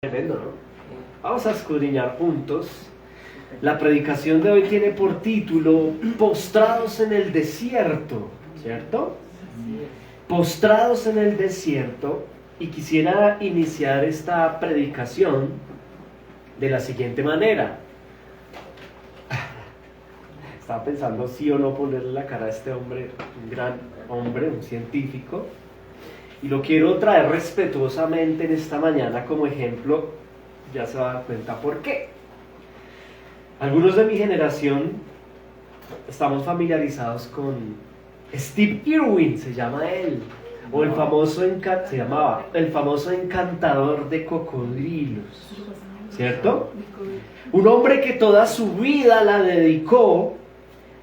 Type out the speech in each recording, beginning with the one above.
Tremendo, ¿no? Vamos a escudriñar juntos. La predicación de hoy tiene por título Postrados en el desierto, ¿cierto? Postrados en el desierto. Y quisiera iniciar esta predicación de la siguiente manera. Estaba pensando sí o no ponerle la cara a este hombre, un gran hombre, un científico. Y lo quiero traer respetuosamente en esta mañana como ejemplo. Ya se va a dar cuenta por qué. Algunos de mi generación estamos familiarizados con Steve Irwin, se llama él, o el famoso se llamaba el famoso encantador de cocodrilos, ¿cierto? Un hombre que toda su vida la dedicó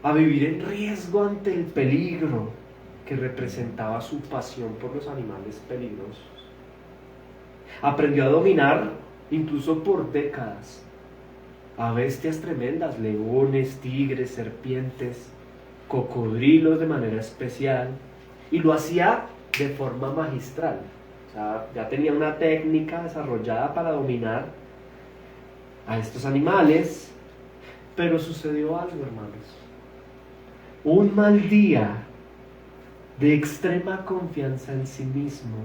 a vivir en riesgo ante el peligro que representaba su pasión por los animales peligrosos. Aprendió a dominar, incluso por décadas, a bestias tremendas, leones, tigres, serpientes, cocodrilos de manera especial, y lo hacía de forma magistral. O sea, ya tenía una técnica desarrollada para dominar a estos animales, pero sucedió algo, hermanos. Un mal día de extrema confianza en sí mismo,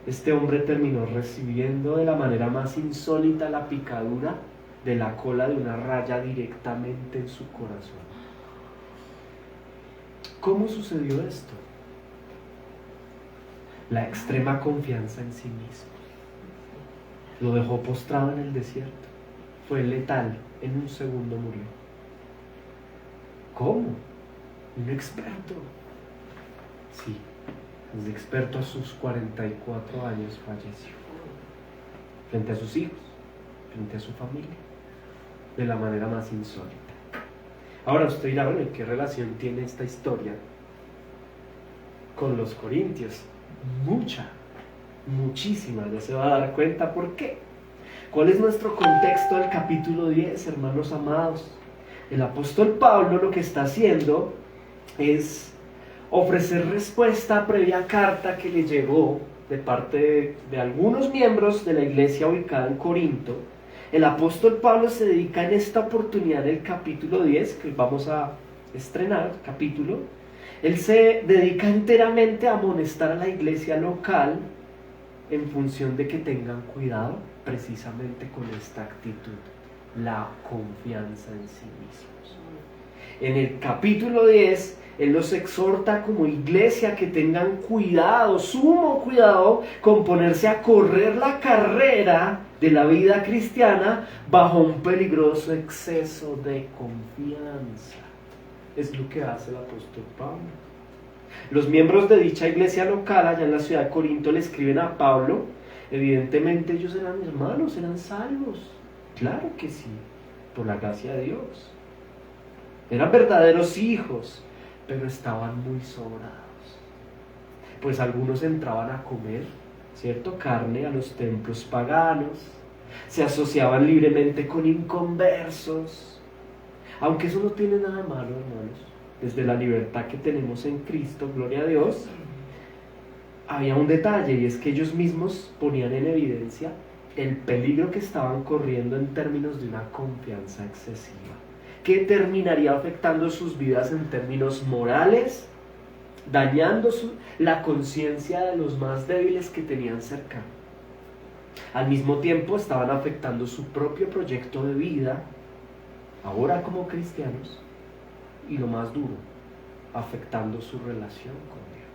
este hombre terminó recibiendo de la manera más insólita la picadura de la cola de una raya directamente en su corazón. ¿Cómo sucedió esto? La extrema confianza en sí mismo lo dejó postrado en el desierto. Fue letal, en un segundo murió. ¿Cómo? Un experto. Sí, el experto a sus 44 años falleció. Frente a sus hijos, frente a su familia, de la manera más insólita. Ahora usted dirá, bueno, ¿qué relación tiene esta historia con los corintios? Mucha, muchísima, ya se va a dar cuenta por qué. ¿Cuál es nuestro contexto del capítulo 10, hermanos amados? El apóstol Pablo lo que está haciendo es ofrecer respuesta a previa carta que le llegó de parte de algunos miembros de la iglesia ubicada en Corinto. El apóstol Pablo se dedica en esta oportunidad, en el capítulo 10, que vamos a estrenar, capítulo, él se dedica enteramente a amonestar a la iglesia local en función de que tengan cuidado precisamente con esta actitud, la confianza en sí mismos. En el capítulo 10, él los exhorta como iglesia que tengan cuidado, sumo cuidado, con ponerse a correr la carrera de la vida cristiana bajo un peligroso exceso de confianza. Es lo que hace el apóstol Pablo. Los miembros de dicha iglesia local allá en la ciudad de Corinto le escriben a Pablo. Evidentemente ellos eran hermanos, eran salvos. Claro que sí, por la gracia de Dios. Eran verdaderos hijos, pero estaban muy sobrados. Pues algunos entraban a comer, ¿cierto?, carne a los templos paganos, se asociaban libremente con inconversos. Aunque eso no tiene nada de malo, hermanos. Desde la libertad que tenemos en Cristo, gloria a Dios, había un detalle, y es que ellos mismos ponían en evidencia el peligro que estaban corriendo en términos de una confianza excesiva, que terminaría afectando sus vidas en términos morales, dañando la conciencia de los más débiles que tenían cerca. Al mismo tiempo estaban afectando su propio proyecto de vida, ahora como cristianos, y lo más duro, afectando su relación con Dios.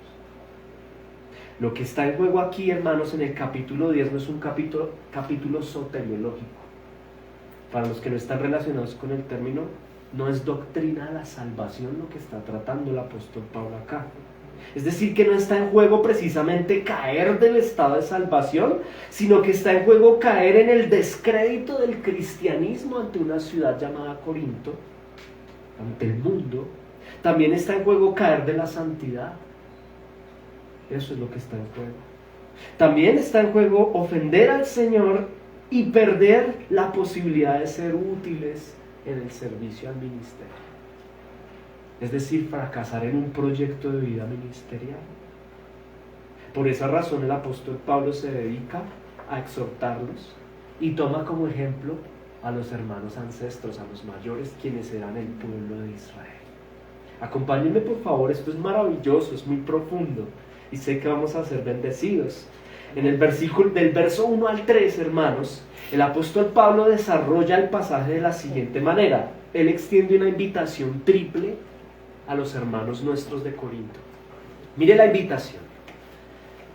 Lo que está en juego aquí, hermanos, en el capítulo 10 no es un capítulo soteriológico. Para los que no están relacionados con el término, no es doctrina de la salvación lo que está tratando el apóstol Pablo acá. Es decir, que no está en juego precisamente caer del estado de salvación, sino que está en juego caer en el descrédito del cristianismo ante una ciudad llamada Corinto, ante el mundo. También está en juego caer de la santidad. Eso es lo que está en juego. También está en juego ofender al Señor y perder la posibilidad de ser útiles en el servicio al ministerio. Es decir, fracasar en un proyecto de vida ministerial. Por esa razón el apóstol Pablo se dedica a exhortarlos y toma como ejemplo a los hermanos ancestros, a los mayores, quienes eran el pueblo de Israel. Acompáñenme por favor, esto es maravilloso, es muy profundo y sé que vamos a ser bendecidos. En el versículo del verso 1 al 3, hermanos, el apóstol Pablo desarrolla el pasaje de la siguiente manera. Él extiende una invitación triple a los hermanos nuestros de Corinto. Mire la invitación.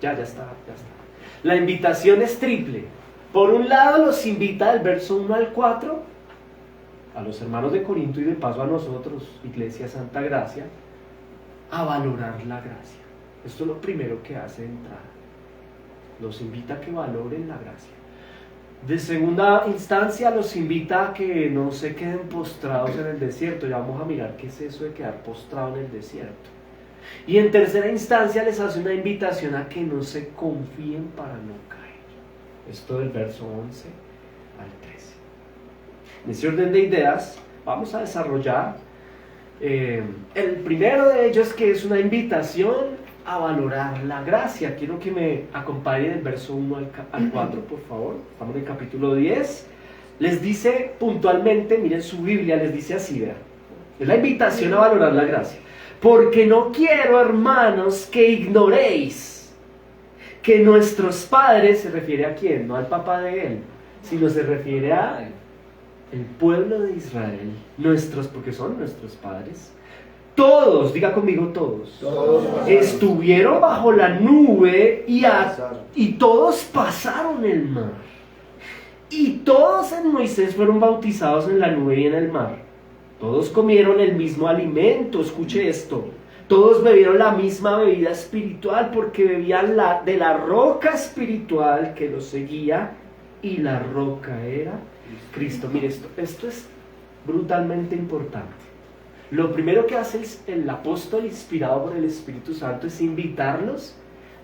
Ya está. La invitación es triple. Por un lado los invita del verso 1 al 4 a los hermanos de Corinto y de paso a nosotros, Iglesia Santa Gracia, a valorar la gracia. Esto es lo primero que hace de entrada. Los invita a que valoren la gracia. De segunda instancia los invita a que no se queden postrados en el desierto. Ya vamos a mirar qué es eso de quedar postrado en el desierto. Y en tercera instancia les hace una invitación a que no se confíen para no caer. Esto del verso 11 al 13. En ese orden de ideas vamos a desarrollar el primero de ellos, que es una invitación a valorar la gracia. Quiero que me acompañen del verso 1 al 4, por favor. Estamos en el capítulo 10. Les dice puntualmente, miren su Biblia, les dice así, vean. Es la invitación a valorar la gracia. Porque no quiero, hermanos, que ignoréis que nuestros padres, se refiere a quién, no al papá de él, sino se refiere a el pueblo de Israel, porque son nuestros padres. Todos, diga conmigo todos, estuvieron bajo la nube y todos pasaron el mar. Y todos en Moisés fueron bautizados en la nube y en el mar. Todos comieron el mismo alimento, escuche esto. Todos bebieron la misma bebida espiritual porque bebían de la roca espiritual que los seguía, y la roca era Cristo. Mire esto es brutalmente importante. Lo primero que hace el apóstol inspirado por el Espíritu Santo es invitarlos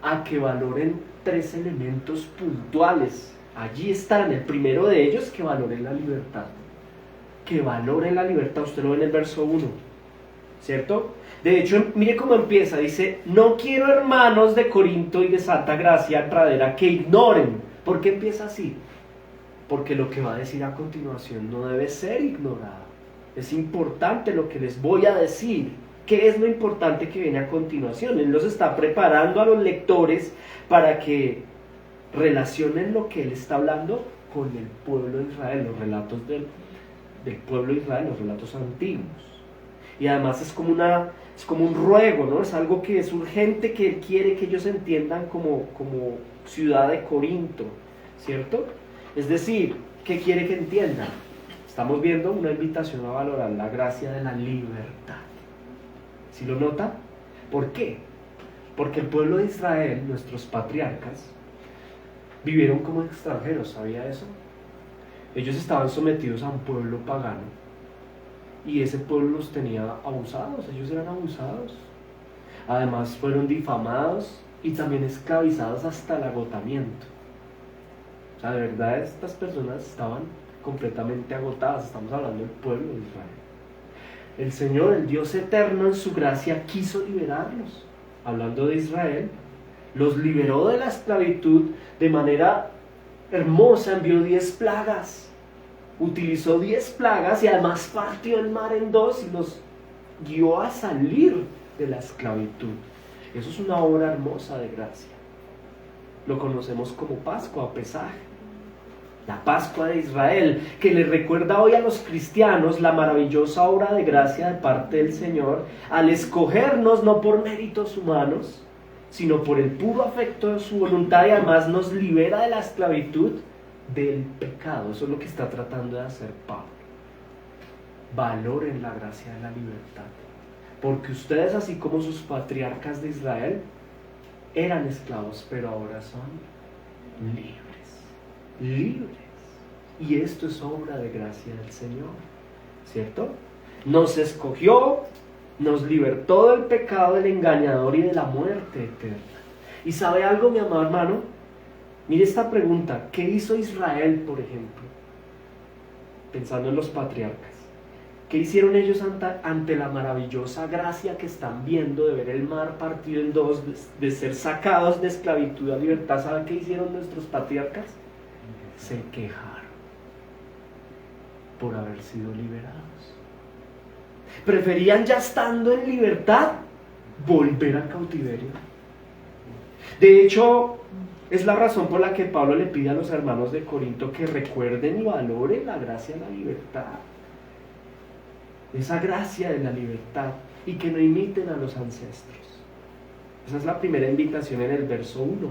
a que valoren tres elementos puntuales. Allí están, el primero de ellos, que valoren la libertad. Que valoren la libertad, usted lo ve en el verso 1, ¿cierto? De hecho, mire cómo empieza, dice: no quiero, hermanos de Corinto y de Santa Gracia Pradera, que ignoren. ¿Por qué empieza así? Porque lo que va a decir a continuación no debe ser ignorado. Es importante lo que les voy a decir. ¿Qué es lo importante que viene a continuación? Él los está preparando a los lectores para que relacionen lo que él está hablando con el pueblo de Israel, los relatos del pueblo de Israel, los relatos antiguos. Y además es como un ruego, ¿no? Es algo que es urgente, que él quiere que ellos entiendan como ciudad de Corinto, ¿cierto? Es decir, ¿qué quiere que entiendan? Estamos viendo una invitación a valorar la gracia de la libertad. ¿Sí lo nota? ¿Por qué? Porque el pueblo de Israel, nuestros patriarcas, vivieron como extranjeros, ¿sabía eso? Ellos estaban sometidos a un pueblo pagano y ese pueblo los tenía abusados, ellos eran abusados. Además fueron difamados y también esclavizados hasta el agotamiento. O sea, de verdad estas personas estaban completamente agotadas. Estamos hablando del pueblo de Israel. El Señor, el Dios eterno, en su gracia quiso liberarlos. Hablando de Israel, los liberó de la esclavitud de manera hermosa. Envió 10 plagas, utilizó 10 plagas y además partió el mar en dos y los guió a salir de la esclavitud. Eso es una obra hermosa de gracia. Lo conocemos como Pascua, Pesaj, la Pascua de Israel, que le recuerda hoy a los cristianos la maravillosa obra de gracia de parte del Señor al escogernos no por méritos humanos, sino por el puro afecto de su voluntad, y además nos libera de la esclavitud del pecado. Eso es lo que está tratando de hacer Pablo. Valoren la gracia de la libertad, porque ustedes, así como sus patriarcas de Israel, eran esclavos, pero ahora son libres. Y esto es obra de gracia del Señor, ¿cierto? Nos escogió, nos libertó del pecado, del engañador y de la muerte eterna. ¿Y sabe algo, mi amado hermano? Mire esta pregunta: ¿qué hizo Israel, por ejemplo? Pensando en los patriarcas, ¿qué hicieron ellos ante la maravillosa gracia que están viendo de ver el mar partido en dos, de ser sacados de esclavitud a libertad? ¿Saben qué hicieron nuestros patriarcas? se quejaron por haber sido liberados. Preferían, ya estando en libertad, volver al cautiverio. De hecho, es la razón por la que Pablo le pide a los hermanos de Corinto que recuerden y valoren la gracia de la libertad. Esa gracia de la libertad, y que no imiten a los ancestros. Esa es la primera invitación en el verso 1.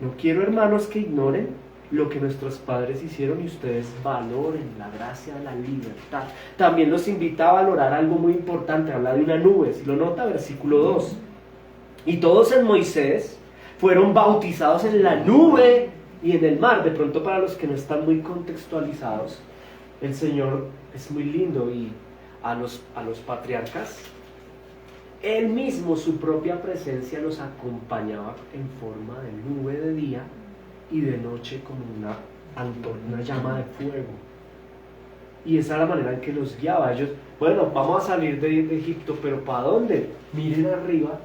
No quiero, hermanos, que ignoren lo que nuestros padres hicieron y ustedes valoren la gracia de la libertad. También los invita a valorar algo muy importante, habla de una nube, si lo nota, versículo 2. Y todos en Moisés fueron bautizados en la nube y en el mar. De pronto, para los que no están muy contextualizados, el Señor es muy lindo, y a los patriarcas, Él mismo, su propia presencia, los acompañaba en forma de nube de día y de noche como una llama de fuego. Y esa era la manera en que los guiaba. Ellos, bueno, vamos a salir de Egipto, pero ¿para dónde? Miren arriba,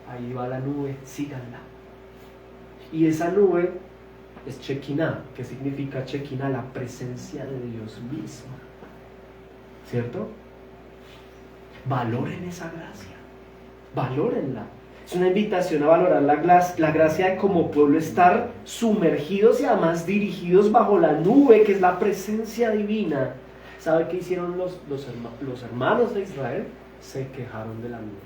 ahí va la nube, síganla. Y esa nube es Shekinah. ¿Qué significa Shekinah? La presencia de Dios mismo, ¿cierto? Valoren esa gracia, valórenla. Es una invitación a valorar la gracia de como pueblo estar sumergidos y además dirigidos bajo la nube, que es la presencia divina. ¿Sabe qué hicieron los hermanos de Israel? Se quejaron de la nube.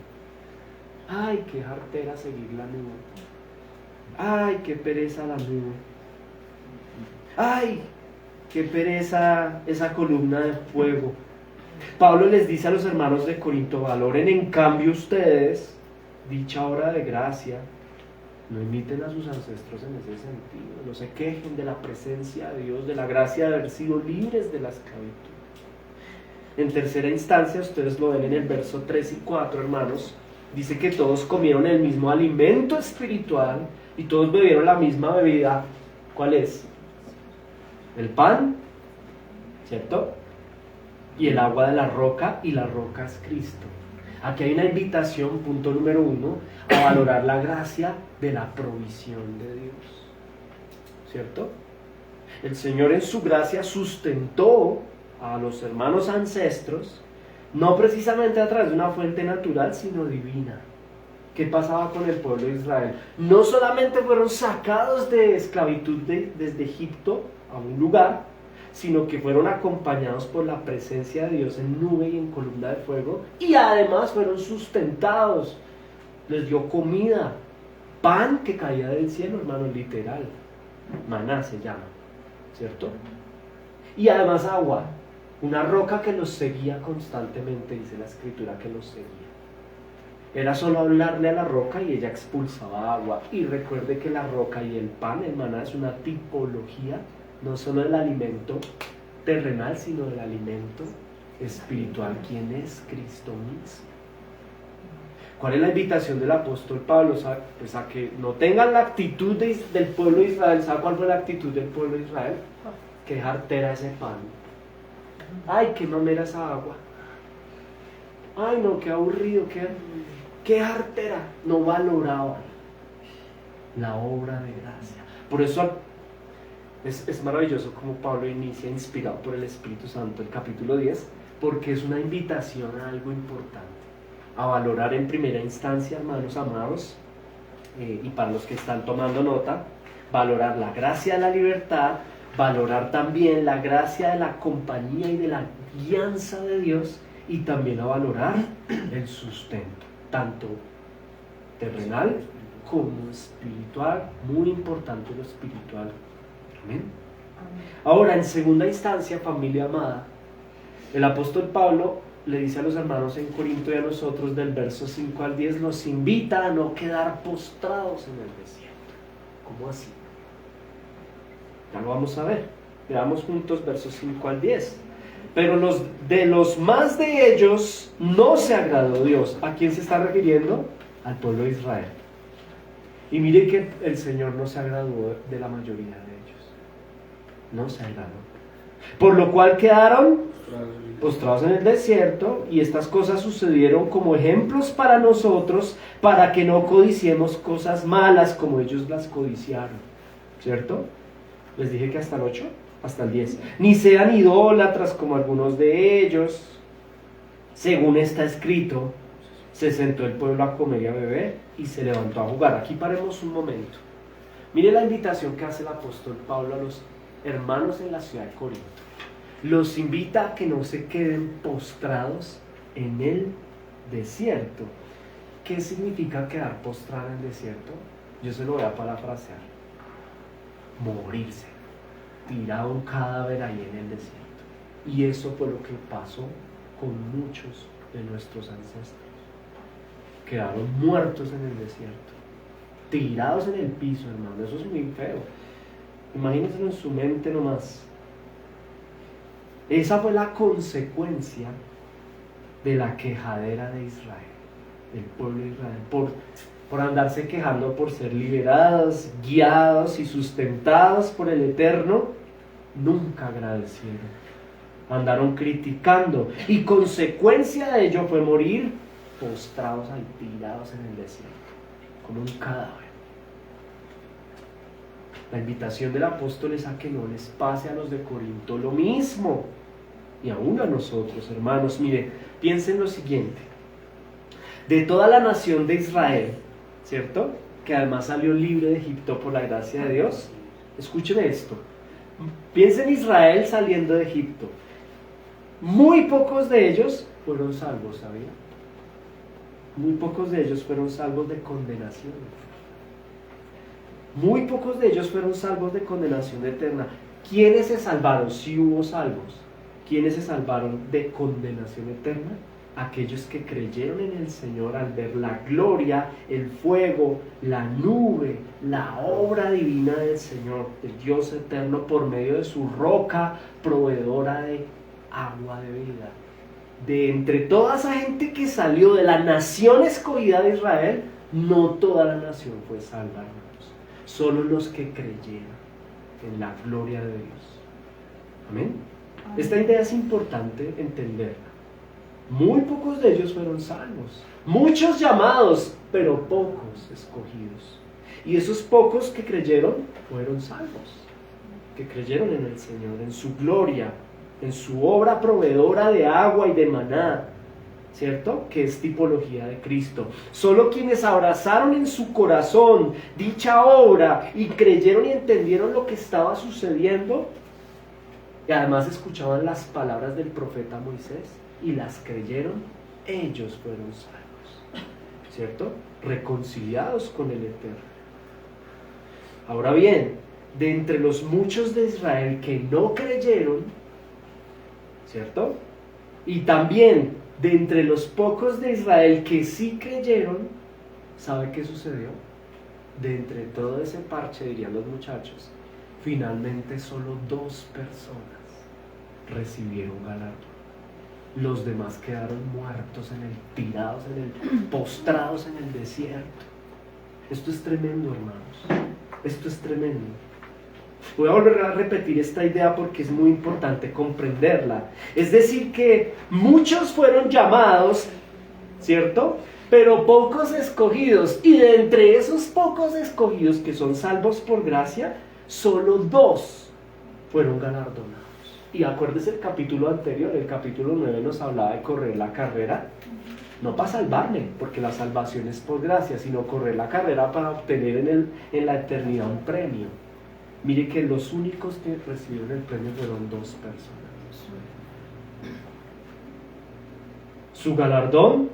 Ay, qué jartera seguir la nube. Ay, qué pereza la nube. Ay, qué pereza esa columna de fuego. Pablo les dice a los hermanos de Corinto: valoren en cambio ustedes dicha obra de gracia, no imiten a sus ancestros en ese sentido, no se quejen de la presencia de Dios, de la gracia de haber sido libres de la esclavitud. En tercera instancia, ustedes lo ven en el verso 3 y 4, hermanos, dice que todos comieron el mismo alimento espiritual y todos bebieron la misma bebida. ¿Cuál es? El pan, ¿cierto? Y el agua de la roca, y la roca es Cristo. Aquí hay una invitación, punto número 1, a valorar la gracia de la provisión de Dios, ¿cierto? El Señor en su gracia sustentó a los hermanos ancestros, no precisamente a través de una fuente natural, sino divina. ¿Qué pasaba con el pueblo de Israel? No solamente fueron sacados de esclavitud desde Egipto a un lugar, sino que fueron acompañados por la presencia de Dios en nube y en columna de fuego, y además fueron sustentados, les dio comida, pan que caía del cielo, hermano, literal, maná se llama, ¿cierto? Y además agua, una roca que los seguía constantemente, dice la escritura que los seguía. Era solo hablarle a la roca y ella expulsaba agua. Y recuerde que la roca y el pan, el maná, es una tipología no solo del alimento terrenal, sino del alimento espiritual, quien es Cristo mismo. ¿Cuál es la invitación del apóstol Pablo? Pues a que no tengan la actitud del pueblo de Israel. ¿Sabe cuál fue la actitud del pueblo de Israel? Que jartera ese pan. Ay, qué mamera esa agua. Ay, no, qué aburrido, qué jartera. No valoraban la obra de gracia. Por eso es maravilloso como Pablo inicia, inspirado por el Espíritu Santo, el capítulo 10, porque es una invitación a algo importante, a valorar en primera instancia, hermanos amados, y para los que están tomando nota, valorar la gracia de la libertad, valorar también la gracia de la compañía y de la guianza de Dios, y también a valorar el sustento, tanto terrenal como espiritual. Muy importante lo espiritual. Amén. Ahora, en segunda instancia, familia amada, el apóstol Pablo le dice a los hermanos en Corinto y a nosotros, del verso 5 al 10, nos invita a no quedar postrados en el desierto. ¿Cómo así? Ya lo vamos a ver. Veamos juntos versos 5 al 10. Pero de los más de ellos no se agradó Dios. ¿A quién se está refiriendo? Al pueblo de Israel. Y mire que el Señor no se agradó de la mayoría de ellos. No se agradó. Por lo cual quedaron postrados en el desierto, y estas cosas sucedieron como ejemplos para nosotros, para que no codiciemos cosas malas como ellos las codiciaron. ¿Cierto? Les dije que hasta el 8, hasta el 10. Ni sean idólatras como algunos de ellos. Según está escrito, se sentó el pueblo a comer y a beber y se levantó a jugar. Aquí paremos un momento. Mire la invitación que hace el apóstol Pablo a los hermanos en la ciudad de Corinto. Los invita a que no se queden postrados en el desierto. ¿Qué significa quedar postrado en el desierto? Yo se lo voy a parafrasear. Morirse, tirado un cadáver ahí en el desierto. Y eso fue lo que pasó con muchos de nuestros ancestros. Quedaron muertos en el desierto, tirados en el piso, hermano. Eso es muy feo. Imagínense en su mente nomás. Esa fue la consecuencia de la quejadera de Israel, del pueblo de Israel, por andarse quejando, por ser liberados, guiados y sustentados por el Eterno. Nunca agradecieron, andaron criticando, y consecuencia de ello fue morir postrados ahí, tirados en el desierto, como un cadáver. La invitación del apóstol es a que no les pase a los de Corinto lo mismo, y aún a nosotros, hermanos. Mire, piensen lo siguiente: de toda la nación de Israel, ¿cierto?, que además salió libre de Egipto por la gracia de Dios. Escúcheme esto. Piensen en Israel saliendo de Egipto. Muy pocos de ellos fueron salvos, ¿sabía? Muy pocos de ellos fueron salvos de condenación. Muy pocos de ellos fueron salvos de condenación eterna. ¿Quiénes se salvaron? Sí hubo salvos. ¿Quiénes se salvaron de condenación eterna? Aquellos que creyeron en el Señor al ver la gloria, el fuego, la nube, la obra divina del Señor, del Dios eterno, por medio de su roca proveedora de agua de vida. De entre toda esa gente que salió de la nación escogida de Israel, no toda la nación fue salva, hermanos. Solo los que creyeron en la gloria de Dios. Amén. Esta idea es importante entenderla. Muy pocos de ellos fueron salvos. Muchos llamados, pero pocos escogidos. Y esos pocos que creyeron fueron salvos. Que creyeron en el Señor, en su gloria, en su obra proveedora de agua y de maná, ¿cierto? Que es tipología de Cristo. Solo quienes abrazaron en su corazón dicha obra y creyeron y entendieron lo que estaba sucediendo, y además escuchaban las palabras del profeta Moisés y las creyeron, ellos fueron salvos, ¿cierto? Reconciliados con el Eterno. Ahora bien, de entre los muchos de Israel que no creyeron, ¿cierto?, y también de entre los pocos de Israel que sí creyeron, ¿sabe qué sucedió? De entre todo ese parche, dirían los muchachos, finalmente solo 2 personas recibieron galardón. Los demás quedaron muertos tirados postrados en el desierto. Esto es tremendo, hermanos. Esto es tremendo. Voy a volver a repetir esta idea porque es muy importante comprenderla. Es decir, que muchos fueron llamados, ¿cierto?, pero pocos escogidos. Y de entre esos pocos escogidos que son salvos por gracia, solo 2 fueron galardonados. Y acuérdese el capítulo anterior, el capítulo 9 nos hablaba de correr la carrera, no para salvarme, porque la salvación es por gracia, sino correr la carrera para obtener en la eternidad un premio. Mire que los únicos que recibieron el premio fueron 2 personas. Su galardón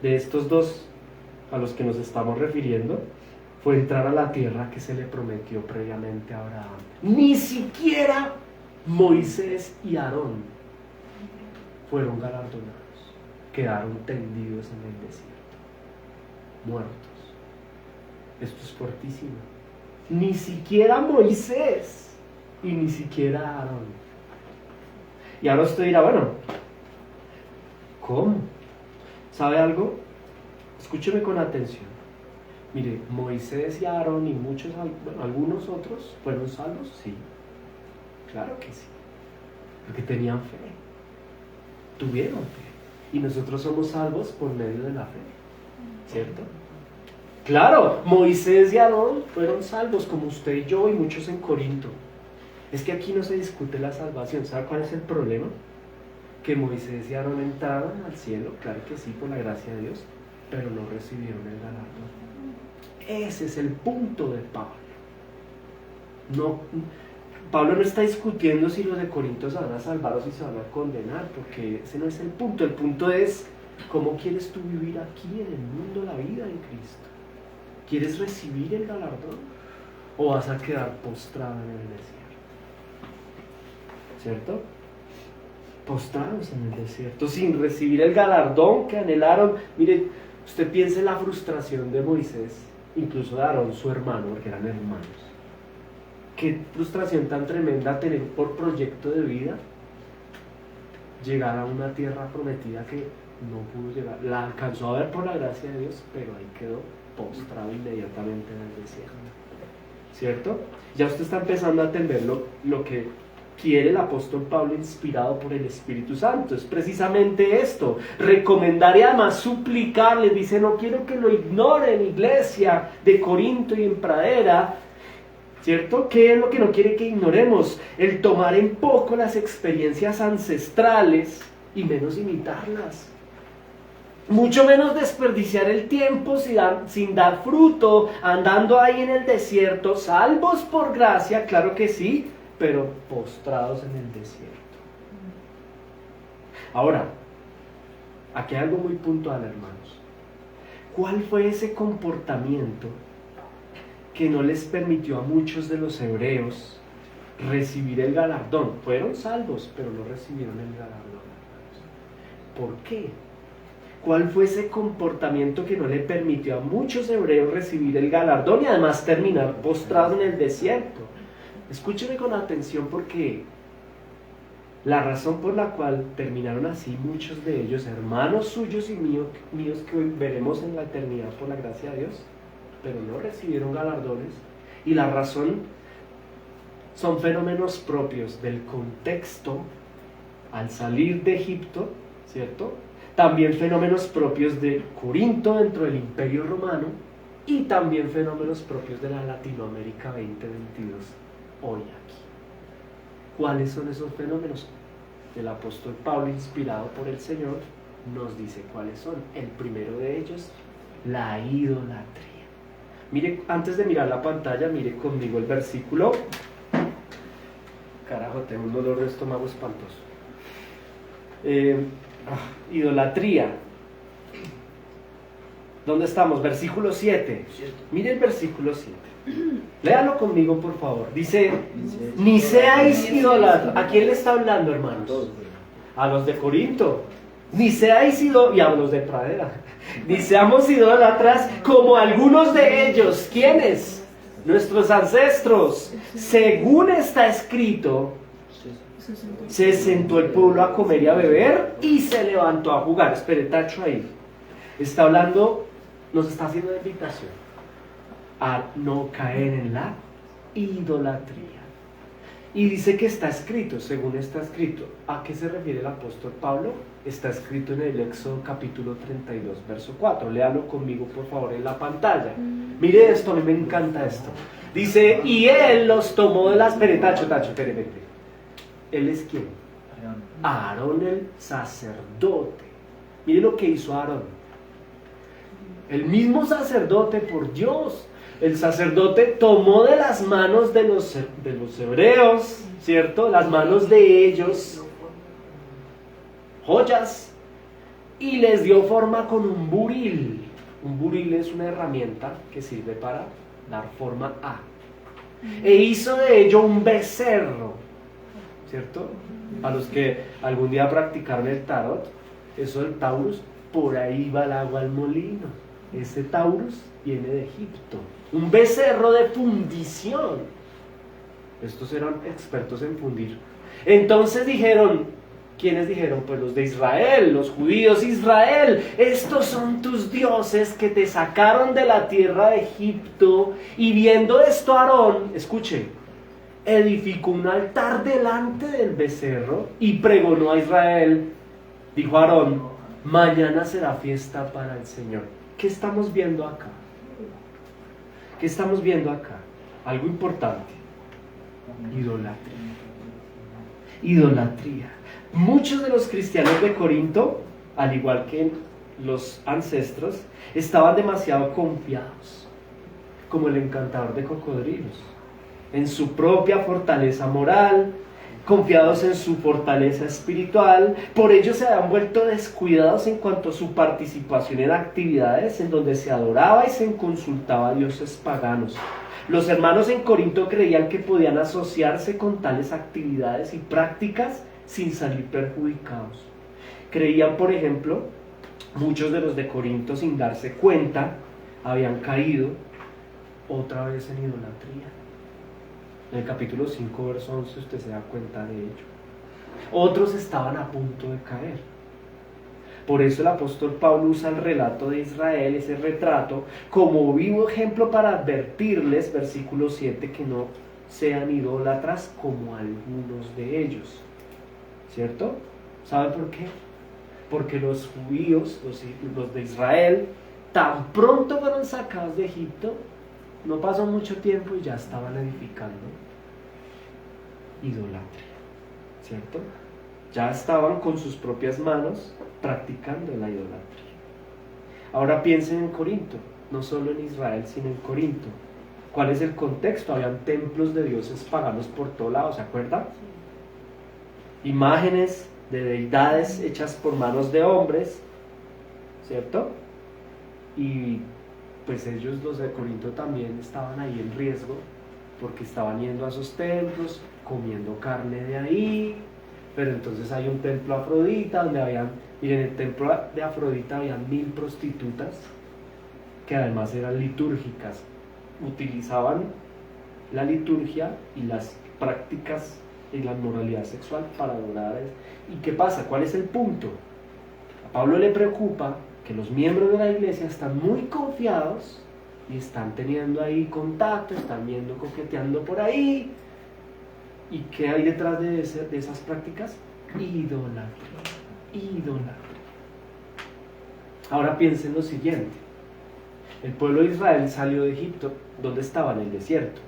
de estos 2 a los que nos estamos refiriendo fue entrar a la tierra que se le prometió previamente a Abraham. Ni siquiera Moisés y Aarón fueron galardonados, quedaron tendidos en el desierto, muertos. Esto es fuertísimo. Ni siquiera Moisés y ni siquiera Aarón. Y ahora usted dirá, bueno, ¿cómo? ¿Sabe algo? Escúcheme con atención. Mire, Moisés y Aarón y muchos, bueno, algunos otros fueron salvos, sí. Claro que sí, porque tenían fe, tuvieron fe, y nosotros somos salvos por medio de la fe, ¿cierto? Claro, Moisés y Aarón fueron salvos, como usted y yo y muchos en Corinto, Es que aquí no se discute la salvación. ¿Sabe cuál es el problema? Que Moisés y Aarón entraron al cielo, claro que sí, por la gracia de Dios, pero no recibieron el galardón. Ese es el punto de Pablo. Pablo no está discutiendo si los de Corinto se van a salvar o si se van a condenar, porque ese no es el punto. El punto es cómo quieres tú vivir aquí en el mundo, la vida en Cristo. ¿Quieres recibir el galardón o vas a quedar postrado en el desierto? ¿Cierto? Postrados en el desierto, sin recibir el galardón que anhelaron. Mire, usted piensa en la frustración de Moisés, incluso de Aarón, su hermano, porque eran hermanos. Qué frustración tan tremenda tener por proyecto de vida llegar a una tierra prometida que no pudo llegar. La alcanzó a ver por la gracia de Dios, pero ahí quedó postrado inmediatamente en el desierto. ¿Cierto? Ya usted está empezando a entender lo que quiere el apóstol Pablo, inspirado por el Espíritu Santo. Es precisamente esto: recomendar y además suplicarles. Dice, no quiero que lo ignoren, iglesia de Corinto y en Pradera. ¿Cierto? ¿Qué es lo que no quiere que ignoremos? El tomar en poco las experiencias ancestrales y menos imitarlas. Mucho menos desperdiciar el tiempo sin dar fruto, andando ahí en el desierto, salvos por gracia, claro que sí, pero postrados en el desierto. Ahora, aquí hay algo muy puntual, hermanos. ¿Cuál fue ese comportamiento que no les permitió a muchos de los hebreos recibir el galardón? Fueron salvos, pero no recibieron el galardón. ¿Por qué? ¿Cuál fue ese comportamiento que no le permitió a muchos hebreos recibir el galardón y además terminar postrados en el desierto? Escúcheme con atención, porque la razón por la cual terminaron así muchos de ellos, hermanos suyos y míos que hoy veremos en la eternidad por la gracia de Dios, pero no recibieron galardones, y la razón son fenómenos propios del contexto al salir de Egipto, ¿cierto? También fenómenos propios de Corinto dentro del Imperio Romano, y también fenómenos propios de la Latinoamérica 2022 hoy aquí. ¿Cuáles son esos fenómenos? El apóstol Pablo, inspirado por el Señor, nos dice cuáles son. El primero de ellos, la idolatría. Mire, antes de mirar la pantalla, mire conmigo el versículo. Carajo, tengo un dolor de estómago espantoso. Idolatría. ¿Dónde estamos? Versículo 7. Mire el versículo 7. Léalo conmigo, por favor. Dice, ni seáis idólatras. ¿A quién le está hablando, hermanos? A los de Corinto. Ni seáis idólatras, y a los de Pradera. Ni seamos idólatras como algunos de ellos. ¿Quiénes? Nuestros ancestros. Según está escrito, se sentó el pueblo a comer y a beber y se levantó a jugar. Espere, tacho ahí. Está hablando, nos está haciendo una invitación a no caer en la idolatría. Y dice que está escrito, según está escrito. ¿A qué se refiere el apóstol Pablo? Está escrito en el Éxodo capítulo 32, verso 4. Léalo conmigo, por favor, en la pantalla. Mire esto, a mí me encanta esto. Dice, y él los tomó de las... Tacho, espere. ¿Él es quién? Aarón el sacerdote. Mire lo que hizo Aarón. El mismo sacerdote, por Dios. El sacerdote tomó de las manos de los hebreos, ¿cierto? Las manos de ellos, joyas, y les dio forma con un buril. Un buril es una herramienta que sirve para dar forma a. E hizo de ello un becerro, ¿cierto? A los que algún día practicaron el tarot, eso del Taurus, por ahí va el agua al molino. Ese Taurus viene de Egipto. Un becerro de fundición. Estos eran expertos en fundir. Entonces dijeron, ¿quiénes dijeron? Pues los de Israel, los judíos. Israel, estos son tus dioses que te sacaron de la tierra de Egipto. Y viendo esto, Aarón, escuche, edificó un altar delante del becerro y pregonó a Israel. Dijo Aarón, mañana será fiesta para el Señor. ¿Qué estamos viendo acá? ¿Qué estamos viendo acá? Algo importante. Idolatría. Idolatría. Muchos de los cristianos de Corinto, al igual que los ancestros, estaban demasiado confiados, como el encantador de cocodrilos, en su propia fortaleza moral, confiados en su fortaleza espiritual. Por ello se habían vuelto descuidados en cuanto a su participación en actividades en donde se adoraba y se consultaba a dioses paganos. Los hermanos en Corinto creían que podían asociarse con tales actividades y prácticas sin salir perjudicados. Creían, por ejemplo, muchos de los de Corinto, sin darse cuenta, habían caído otra vez en idolatría. En el capítulo 5, verso 11, usted se da cuenta de ello. Otros estaban a punto de caer. Por eso el apóstol Pablo usa el relato de Israel, ese retrato, como vivo ejemplo para advertirles, versículo 7, que no sean idólatras como algunos de ellos. ¿Cierto? ¿Sabe por qué? Porque los judíos, los de Israel, tan pronto fueron sacados de Egipto, no pasó mucho tiempo y ya estaban edificando idolatría, ¿cierto? Ya estaban con sus propias manos practicando la idolatría. Ahora piensen en Corinto, no solo en Israel, sino en Corinto. ¿Cuál es el contexto? Habían templos de dioses paganos por todos lados, ¿se acuerdan? Imágenes de deidades hechas por manos de hombres, ¿cierto? Y pues ellos, los de Corinto, también estaban ahí en riesgo, porque estaban yendo a esos templos, comiendo carne de ahí. Pero entonces hay un templo Afrodita, donde habían, miren, en el templo de Afrodita habían 1000 prostitutas, que además eran litúrgicas, utilizaban la liturgia y las prácticas y la moralidad sexual para adorar. ¿Y qué pasa? ¿Cuál es el punto? A Pablo le preocupa que los miembros de la iglesia están muy confiados y están teniendo ahí contacto, están viendo, coqueteando por ahí. ¿Y qué hay detrás de esas prácticas? Idolatría. Idolatría. Ahora piensen lo siguiente. El pueblo de Israel salió de Egipto. ¿Dónde estaba? En el desierto.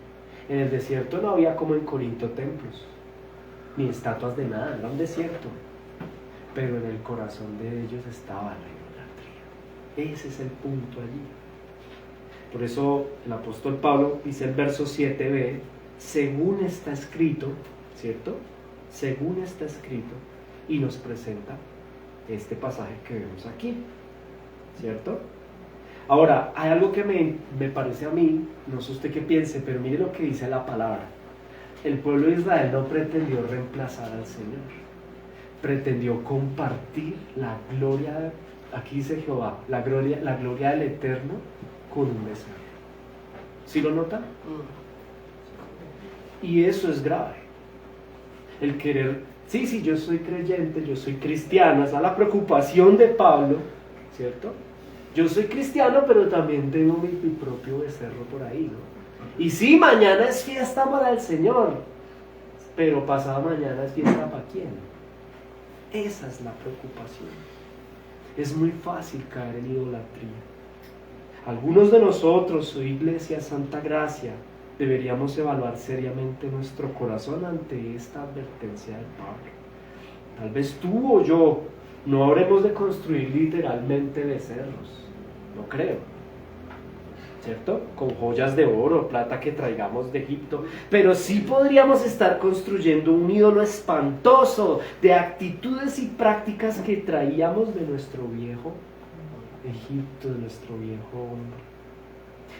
En el desierto no había, como en Corinto, templos, ni estatuas de nada, era un desierto. Pero en el corazón de ellos estaba la idolatría. Ese es el punto allí. Por eso el apóstol Pablo dice el verso 7b, según está escrito, ¿cierto? Según está escrito, y nos presenta este pasaje que vemos aquí, ¿cierto? Ahora, hay algo que me parece a mí, no sé usted qué piense, pero mire lo que dice la palabra. El pueblo de Israel no pretendió reemplazar al Señor, pretendió compartir la gloria, aquí dice Jehová, la gloria del Eterno con un becerro. ¿Sí lo notan? Y eso es grave. El querer, sí, yo soy creyente, yo soy cristiano, esa es la preocupación de Pablo, ¿cierto? Yo soy cristiano, pero también tengo mi propio becerro por ahí, ¿no? Y sí, mañana es fiesta para el Señor, pero pasado mañana es fiesta para quién. Esa es la preocupación. Es muy fácil caer en idolatría. Algunos de nosotros, su Iglesia Santa Gracia, deberíamos evaluar seriamente nuestro corazón ante esta advertencia de Pablo. Tal vez tú o yo no habremos de construir literalmente becerros, no creo, ¿cierto? Con joyas de oro, plata que traigamos de Egipto, pero sí podríamos estar construyendo un ídolo espantoso de actitudes y prácticas que traíamos de nuestro viejo Egipto, de nuestro viejo hombre.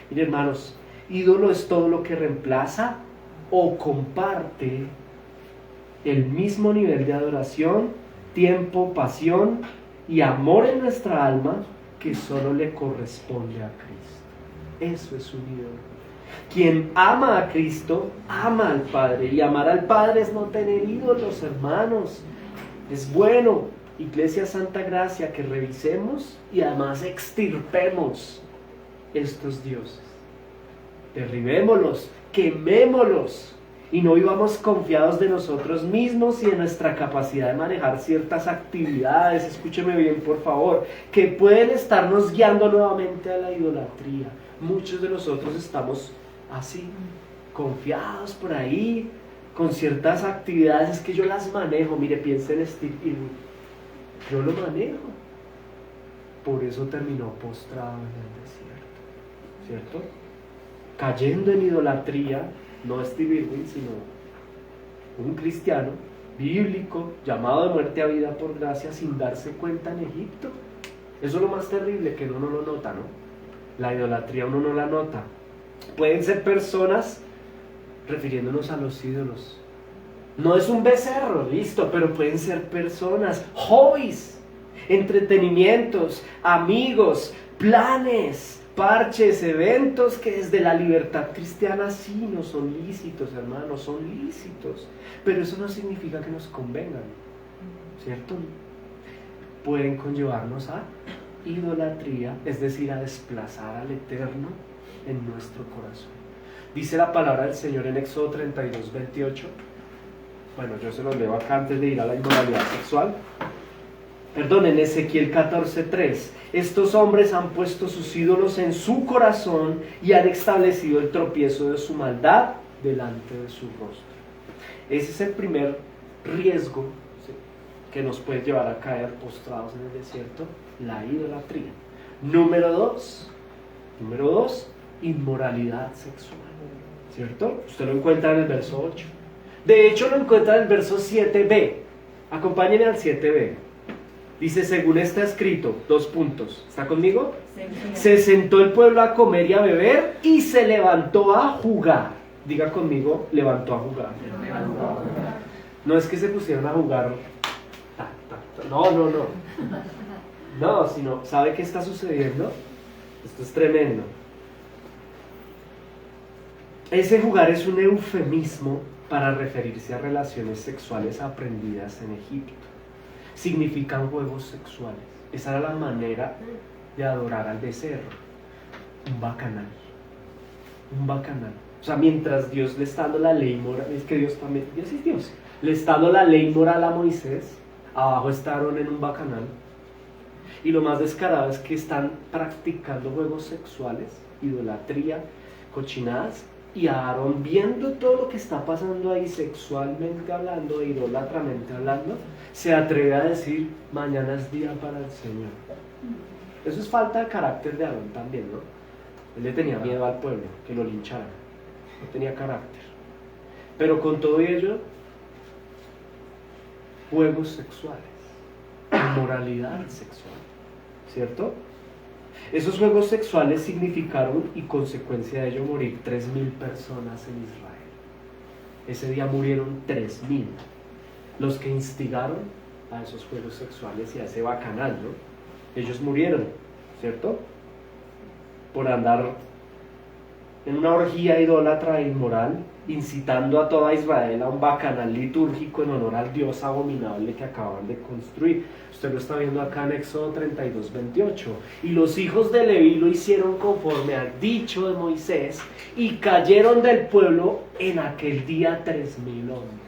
Miren, hermanos, ídolo es todo lo que reemplaza o comparte el mismo nivel de adoración, tiempo, pasión y amor en nuestra alma que solo le corresponde a Cristo. Eso es un ídolo. Quien ama a Cristo, ama al Padre. Y amar al Padre es no tener ídolos, hermanos. Es bueno, Iglesia Santa Gracia, que revisemos y además extirpemos estos dioses. Derribémoslos, quemémoslos y no vivamos confiados de nosotros mismos y de nuestra capacidad de manejar ciertas actividades, escúcheme bien por favor, que pueden estarnos guiando nuevamente a la idolatría. Muchos de nosotros estamos así, confiados por ahí, con ciertas actividades, es que yo las manejo. Mire, piensen en Steve Irwin, yo lo manejo. Por eso terminó postrado en el desierto, ¿cierto? Cayendo en idolatría, no Steve Irwin, sino un cristiano bíblico, llamado de muerte a vida por gracia, sin darse cuenta en Egipto. Eso es lo más terrible, que uno no lo nota, ¿no? La idolatría uno no la nota. Pueden ser personas, refiriéndonos a los ídolos, no es un becerro, listo, pero pueden ser personas, hobbies, entretenimientos, amigos, planes, parches, eventos que desde la libertad cristiana sí no son lícitos, hermanos, son lícitos, pero eso no significa que nos convengan, ¿cierto? Pueden conllevarnos a idolatría, es decir, a desplazar al Eterno en nuestro corazón. Dice la palabra del Señor en Éxodo 32, 28. Bueno, yo se los leo acá antes de ir a la inmoralidad sexual. Perdón, en Ezequiel 14:3. Estos hombres han puesto sus ídolos en su corazón y han establecido el tropiezo de su maldad delante de su rostro. Ese es el primer riesgo, ¿sí?, que nos puede llevar a caer postrados en el desierto, la idolatría. Número dos, inmoralidad sexual, ¿cierto? Usted lo encuentra en el verso 8. De hecho, lo encuentra en el verso 7b. Acompáñenme al 7b. Dice, según está escrito, 2 puntos. ¿Está conmigo? Sí. Se sentó el pueblo a comer y a beber y se levantó a jugar. Diga conmigo, levantó a jugar. No es que se pusieron a jugar. No. No, sino, ¿sabe qué está sucediendo? Esto es tremendo. Ese jugar es un eufemismo para referirse a relaciones sexuales aprendidas en Egipto. Significan juegos sexuales. Esa era la manera de adorar al becerro. Un bacanal. O sea, mientras Dios le está dando la ley moral, es que Dios también, Dios es Dios, le está dando la ley moral a Moisés, abajo está Aarón en un bacanal. Y lo más descarado es que están practicando juegos sexuales, idolatría, cochinadas, y Aarón, viendo todo lo que está pasando ahí sexualmente hablando, e idolatramente hablando, se atreve a decir, mañana es día para el Señor. Eso es falta de carácter de Aarón también, ¿no? Él le tenía miedo al pueblo, que lo lincharan. No tenía carácter. Pero con todo ello, juegos sexuales, inmoralidad sexual, ¿cierto? Esos juegos sexuales significaron, y consecuencia de ello, morir 3.000 personas en Israel. Ese día murieron 3.000, los que instigaron a esos juegos sexuales y a ese bacanal, ¿no? Ellos murieron, ¿cierto? Por andar en una orgía idólatra e inmoral, incitando a toda Israel a un bacanal litúrgico en honor al Dios abominable que acaban de construir. Usted lo está viendo acá en Éxodo 32, 28. Y los hijos de Leví lo hicieron conforme al dicho de Moisés y cayeron del pueblo en aquel día 3.000 hombres.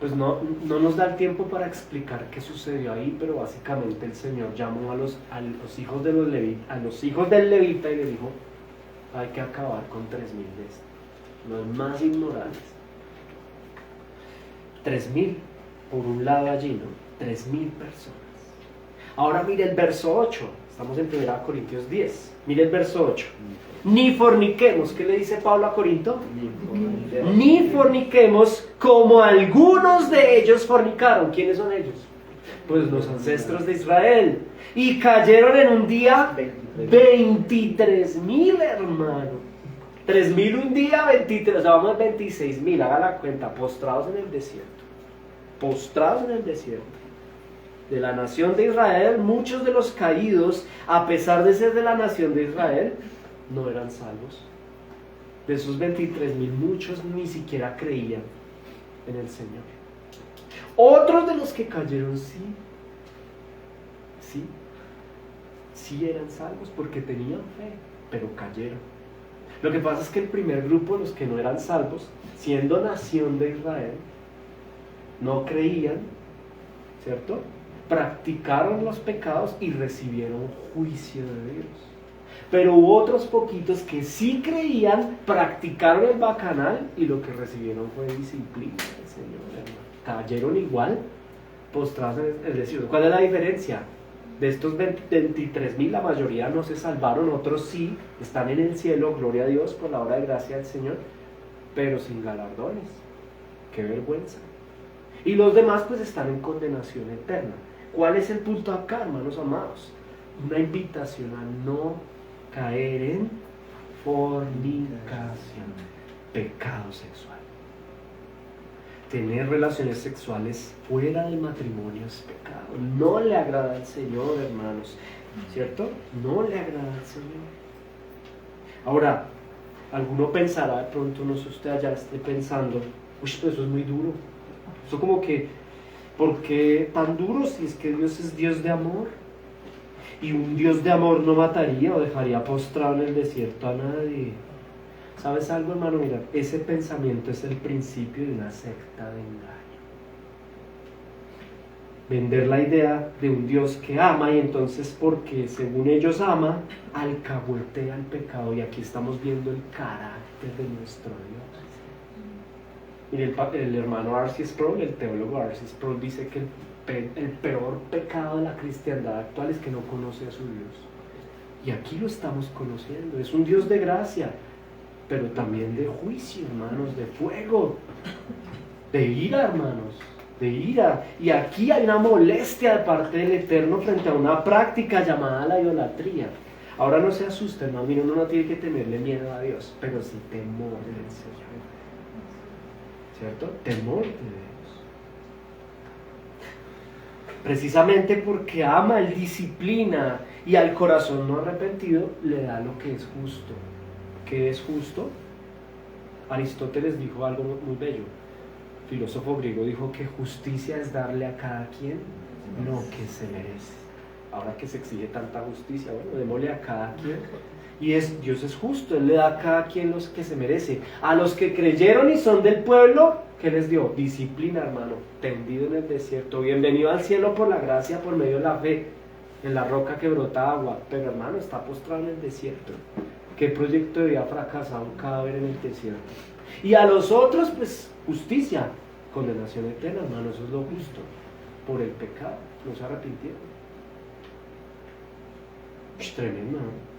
Pues no nos da el tiempo para explicar qué sucedió ahí, pero básicamente el Señor llamó a los hijos de los Levita, a los hijos del Levita, y le dijo, hay que acabar con 3.000 de estos, los más inmorales. 3.000 por un lado allí, ¿no? 3.000 personas. Ahora mire el verso 8, estamos en 1 Corintios 10, mire el verso 8. Ni forniquemos, ¿qué le dice Pablo a Corinto? Ni forniquemos como algunos de ellos fornicaron. ¿Quiénes son ellos? Pues los ancestros de Israel. Y cayeron en un día 23.000, hermano. 3.000 un día, 23, o sea, vamos a 26.000, haga la cuenta, postrados en el desierto. Postrados en el desierto. De la nación de Israel, muchos de los caídos, a pesar de ser de la nación de Israel, no eran salvos. De esos 23.000, muchos ni siquiera creían en el Señor. Otros de los que cayeron sí eran salvos porque tenían fe, pero cayeron. Lo que pasa es que el primer grupo, los que no eran salvos, siendo nación de Israel, no creían, ¿cierto? Practicaron los pecados y recibieron juicio de Dios. Pero hubo otros poquitos que sí creían, practicaron el bacanal y lo que recibieron fue disciplina del Señor, hermano. Cayeron igual, postrados en el desierto. ¿Cuál es la diferencia? De estos 23,000, la mayoría no se salvaron, otros sí, están en el cielo, gloria a Dios por la obra de gracia del Señor, pero sin galardones. ¡Qué vergüenza! Y los demás pues están en condenación eterna. ¿Cuál es el punto acá, hermanos amados? Una invitación a no caer en fornicación, pecado sexual. Tener relaciones sexuales fuera del matrimonio es pecado. No le agrada al Señor, hermanos, ¿cierto? No le agrada al Señor. Ahora, alguno pensará, de pronto, no sé, usted allá esté pensando, uy, pero eso es muy duro. Eso como que, ¿por qué tan duro si es que Dios es Dios de amor? Y un Dios de amor no mataría o dejaría postrado en el desierto a nadie. ¿Sabes algo, hermano? Mira, ese pensamiento es el principio de una secta de engaño. Vender la idea de un Dios que ama y entonces porque según ellos ama, alcahuetea el pecado. Y aquí estamos viendo el carácter de nuestro Dios. Mire, el hermano R.C. Sproul, el teólogo R.C. Sproul, dice que el peor pecado de la cristiandad actual es que no conoce a su Dios. Y aquí lo estamos conociendo. Es un Dios de gracia, pero también de juicio, hermanos, de fuego, de ira, hermanos, de ira. Y aquí hay una molestia de parte del Eterno frente a una práctica llamada la idolatría. Ahora no se asusten, hermano, mire, uno no tiene que tenerle miedo a Dios, pero sí temor del Señor. ¿Cierto? Temor de Dios. Precisamente porque ama, Él disciplina y al corazón no arrepentido le da lo que es justo. ¿Qué es justo? Aristóteles dijo algo muy bello. Filósofo griego dijo que justicia es darle a cada quien lo que se merece. Ahora que se exige tanta justicia, bueno, démosle a cada quien. Y Dios es justo, Él le da a cada quien los que se merece. A los que creyeron y son del pueblo, ¿qué les dio? Disciplina, hermano, tendido en el desierto. Bienvenido al cielo por la gracia, por medio de la fe, en la roca que brota agua. Pero hermano, está postrado en el desierto. ¿Qué proyecto de vida fracasado? Un cadáver en el desierto. Y a los otros, pues, justicia, condenación eterna, hermano, eso es lo justo. Por el pecado, no se arrepintieron. Tremendo, ¿no?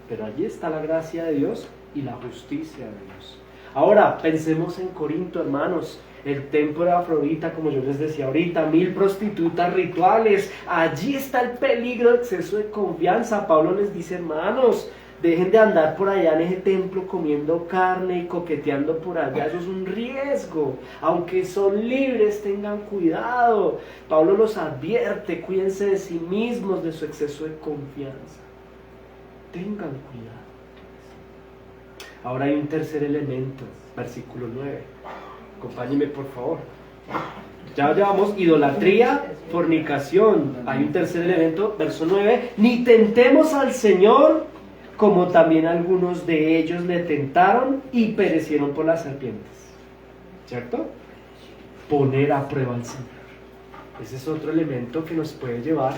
Pero allí está la gracia de Dios y la justicia de Dios. Ahora, pensemos en Corinto, hermanos. El templo de Afrodita, como yo les decía ahorita, 1000 prostitutas rituales. Allí está el peligro de exceso de confianza. Pablo les dice, hermanos, dejen de andar por allá en ese templo comiendo carne y coqueteando por allá. Eso es un riesgo. Aunque son libres, tengan cuidado. Pablo los advierte, cuídense de sí mismos, de su exceso de confianza. Tengan cuidado. Ahora hay un tercer elemento, versículo 9. Acompáñenme, por favor. Ya llevamos idolatría, fornicación. Hay un tercer elemento, verso 9. Ni tentemos al Señor, como también algunos de ellos le tentaron y perecieron por las serpientes. ¿Cierto? Poner a prueba al Señor. Ese es otro elemento que nos puede llevar.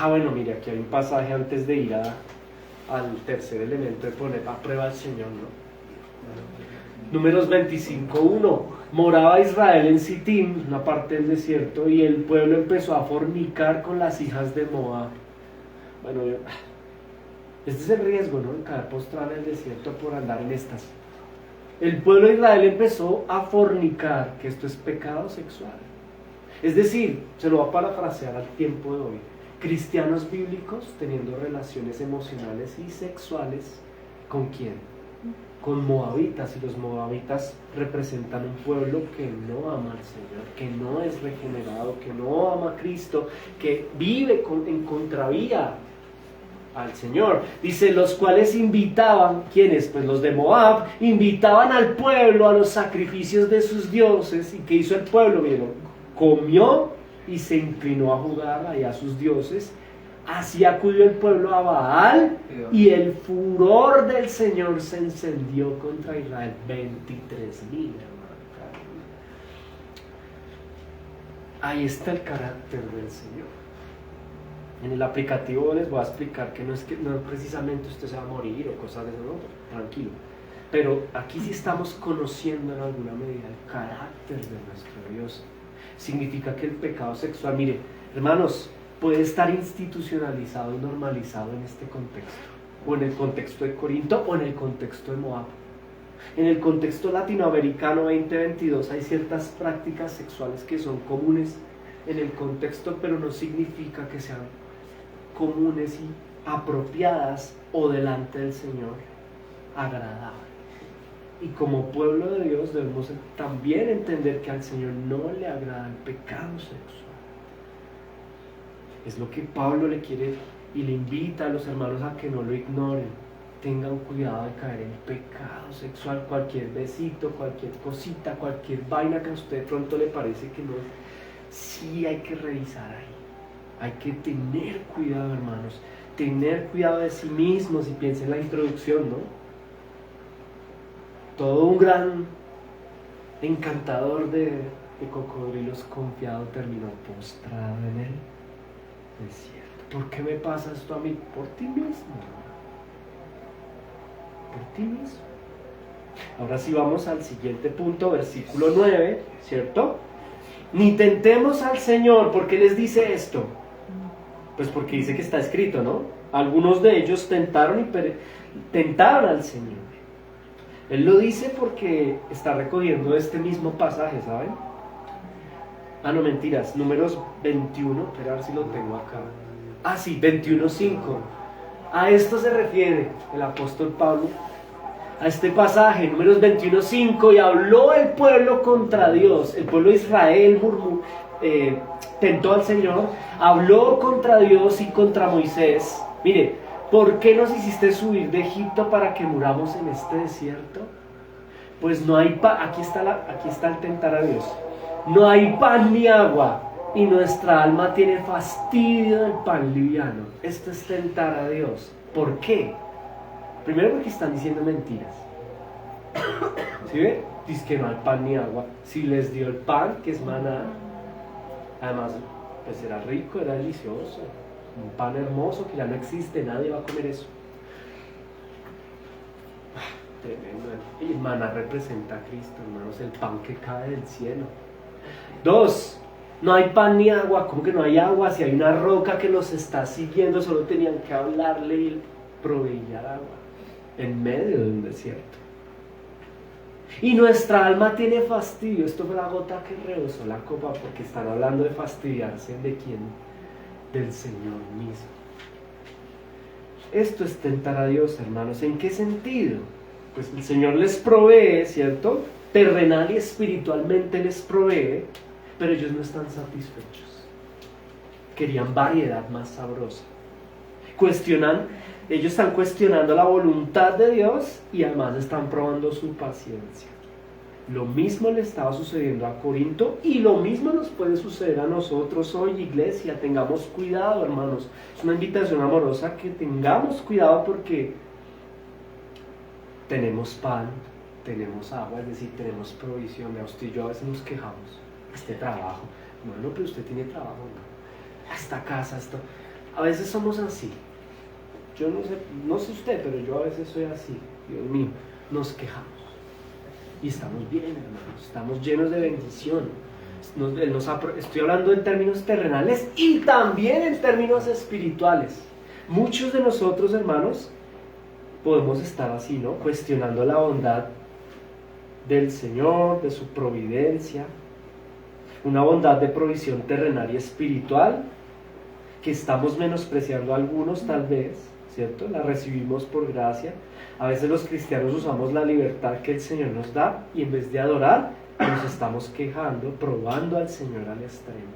Bueno, mire, aquí hay un pasaje antes de ir al tercer elemento de poner a prueba al Señor, ¿no? Números 25:1. Moraba Israel en Sittim, una parte del desierto, y el pueblo empezó a fornicar con las hijas de Moab. Bueno, este es el riesgo, ¿no? De caer postrado en el desierto por andar en estas. El pueblo de Israel empezó a fornicar, que esto es pecado sexual. Es decir, se lo va a parafrasear al tiempo de hoy. Cristianos bíblicos teniendo relaciones emocionales y sexuales, ¿con quién? Con moabitas, y los moabitas representan un pueblo que no ama al Señor, que no es regenerado, que no ama a Cristo, que vive en contravía al Señor. Dice, los cuales invitaban, ¿quiénes? Pues los de Moab, invitaban al pueblo a los sacrificios de sus dioses. ¿Y qué hizo el pueblo? ¿Vieron? Comió y se inclinó a jugar allá a sus dioses. Así acudió el pueblo a Baal y el furor del Señor se encendió contra Israel. 23,000, hermano. Ahí está el carácter del Señor. En el aplicativo les voy a explicar que no es precisamente usted se va a morir o cosas de eso, no, tranquilo. Pero aquí sí estamos conociendo en alguna medida el carácter de nuestro Dios. Significa que el pecado sexual, mire, hermanos, puede estar institucionalizado y normalizado en este contexto, o en el contexto de Corinto, o en el contexto de Moab. En el contexto latinoamericano 2022 hay ciertas prácticas sexuales que son comunes en el contexto, pero no significa que sean comunes y apropiadas o delante del Señor agradables. Y como pueblo de Dios debemos también entender que al Señor no le agrada el pecado sexual. Es lo que Pablo le quiere y le invita a los hermanos a que no lo ignoren. Tengan cuidado de caer en pecado sexual, cualquier besito, cualquier cosita, cualquier vaina que a usted de pronto le parece que no es. Sí hay que revisar ahí. Hay que tener cuidado, hermanos. Tener cuidado de sí mismos. Y piensen en la introducción, ¿no? Todo un gran encantador de cocodrilos confiado terminó postrado en el desierto. ¿Por qué me pasa esto a mí? Por ti mismo. Por ti mismo. Ahora sí vamos al siguiente punto, versículo 9, ¿cierto? Ni tentemos al Señor. ¿Por qué les dice esto? Pues porque dice que está escrito, ¿no? Algunos de ellos tentaron al Señor. Él lo dice porque está recogiendo este mismo pasaje, ¿saben? Ah, no, mentiras. Números 21, espera a ver si lo tengo acá. Ah, sí, 21:5. A esto se refiere el apóstol Pablo, a este pasaje, Números 21:5, y habló el pueblo contra Dios. El pueblo de Israel tentó al Señor, habló contra Dios y contra Moisés. Mire, ¿por qué nos hiciste subir de Egipto para que muramos en este desierto? Pues no hay pan, aquí está el tentar a Dios. No hay pan ni agua, y nuestra alma tiene fastidio del pan liviano. Esto es tentar a Dios. ¿Por qué? Primero porque están diciendo mentiras. ¿Sí ve? Dice que no hay pan ni agua. Si les dio el pan, que es maná, además pues era rico, era delicioso, un pan hermoso que ya no existe, nadie va a comer eso. Tremendo. Y maná representa a Cristo, hermanos, el pan que cae del cielo. 2, no hay pan ni agua. ¿Cómo que no hay agua? Si hay una roca que los está siguiendo, solo tenían que hablarle y proveía agua en medio de un desierto. Y nuestra alma tiene fastidio. Esto fue la gota que rebosó la copa, porque están hablando de fastidiarse. ¿De quién? Del Señor mismo. Esto es tentar a Dios, hermanos. ¿En qué sentido? Pues el Señor les provee, ¿cierto? Terrenal y espiritualmente les provee, pero ellos no están satisfechos. Querían variedad más sabrosa. Ellos están cuestionando la voluntad de Dios y además están probando su paciencia. Lo mismo le estaba sucediendo a Corinto y lo mismo nos puede suceder a nosotros hoy, iglesia. Tengamos cuidado, hermanos. Es una invitación amorosa que tengamos cuidado, porque tenemos pan, tenemos agua, es decir, tenemos provisión. Usted y yo a veces nos quejamos. Este trabajo, bueno, pero usted tiene trabajo, ¿no? Esta casa, esto. A veces somos así. Yo no sé usted, pero yo a veces soy así. Dios mío, nos quejamos. Y estamos bien, hermanos, estamos llenos de bendición. Estoy hablando en términos terrenales y también en términos espirituales. Muchos de nosotros, hermanos, podemos estar así, ¿no? Cuestionando la bondad del Señor, de su providencia. Una bondad de provisión terrenal y espiritual que estamos menospreciando a algunos, tal vez, ¿cierto? La recibimos por gracia. A veces los cristianos usamos la libertad que el Señor nos da y en vez de adorar, nos estamos quejando, probando al Señor al extremo.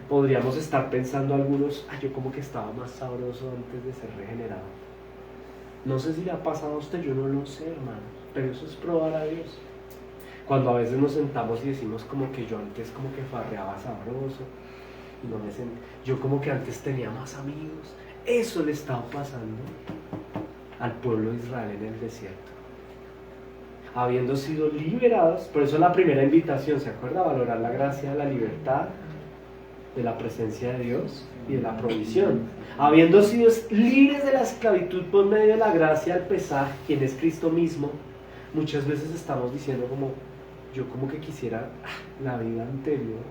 Podríamos estar pensando algunos, yo como que estaba más sabroso antes de ser regenerado. No sé si le ha pasado a usted, yo no lo sé, hermano, pero eso es probar a Dios. Cuando a veces nos sentamos y decimos como que yo antes como que farreaba sabroso, y no me yo como que antes tenía más amigos. Eso le estaba pasando al pueblo de Israel en el desierto, habiendo sido liberados. Por eso la primera invitación, ¿se acuerda? Valorar la gracia de la libertad. de la presencia de Dios y de la provisión. Habiendo sido libres de la esclavitud por medio de la gracia al pesar, quien es Cristo mismo, muchas veces estamos diciendo como, yo como que quisiera la vida anterior.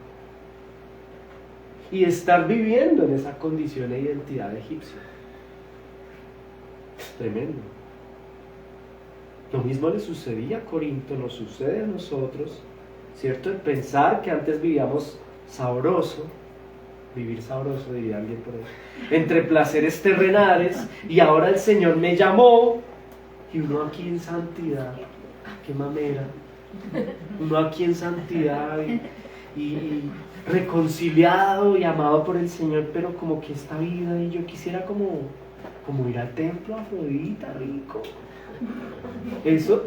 Y estar viviendo en esa condición e identidad egipcia. Es tremendo. Lo mismo le sucedía a Corinto, nos sucede a nosotros, ¿cierto? El pensar que antes vivíamos sabroso, vivir sabroso, diría alguien por ahí, entre placeres terrenales, y ahora el Señor me llamó, y uno aquí en santidad, qué mamera, uno aquí en santidad y reconciliado y amado por el Señor, pero como que esta vida, y yo quisiera como ir al templo a Afrodita, rico. Eso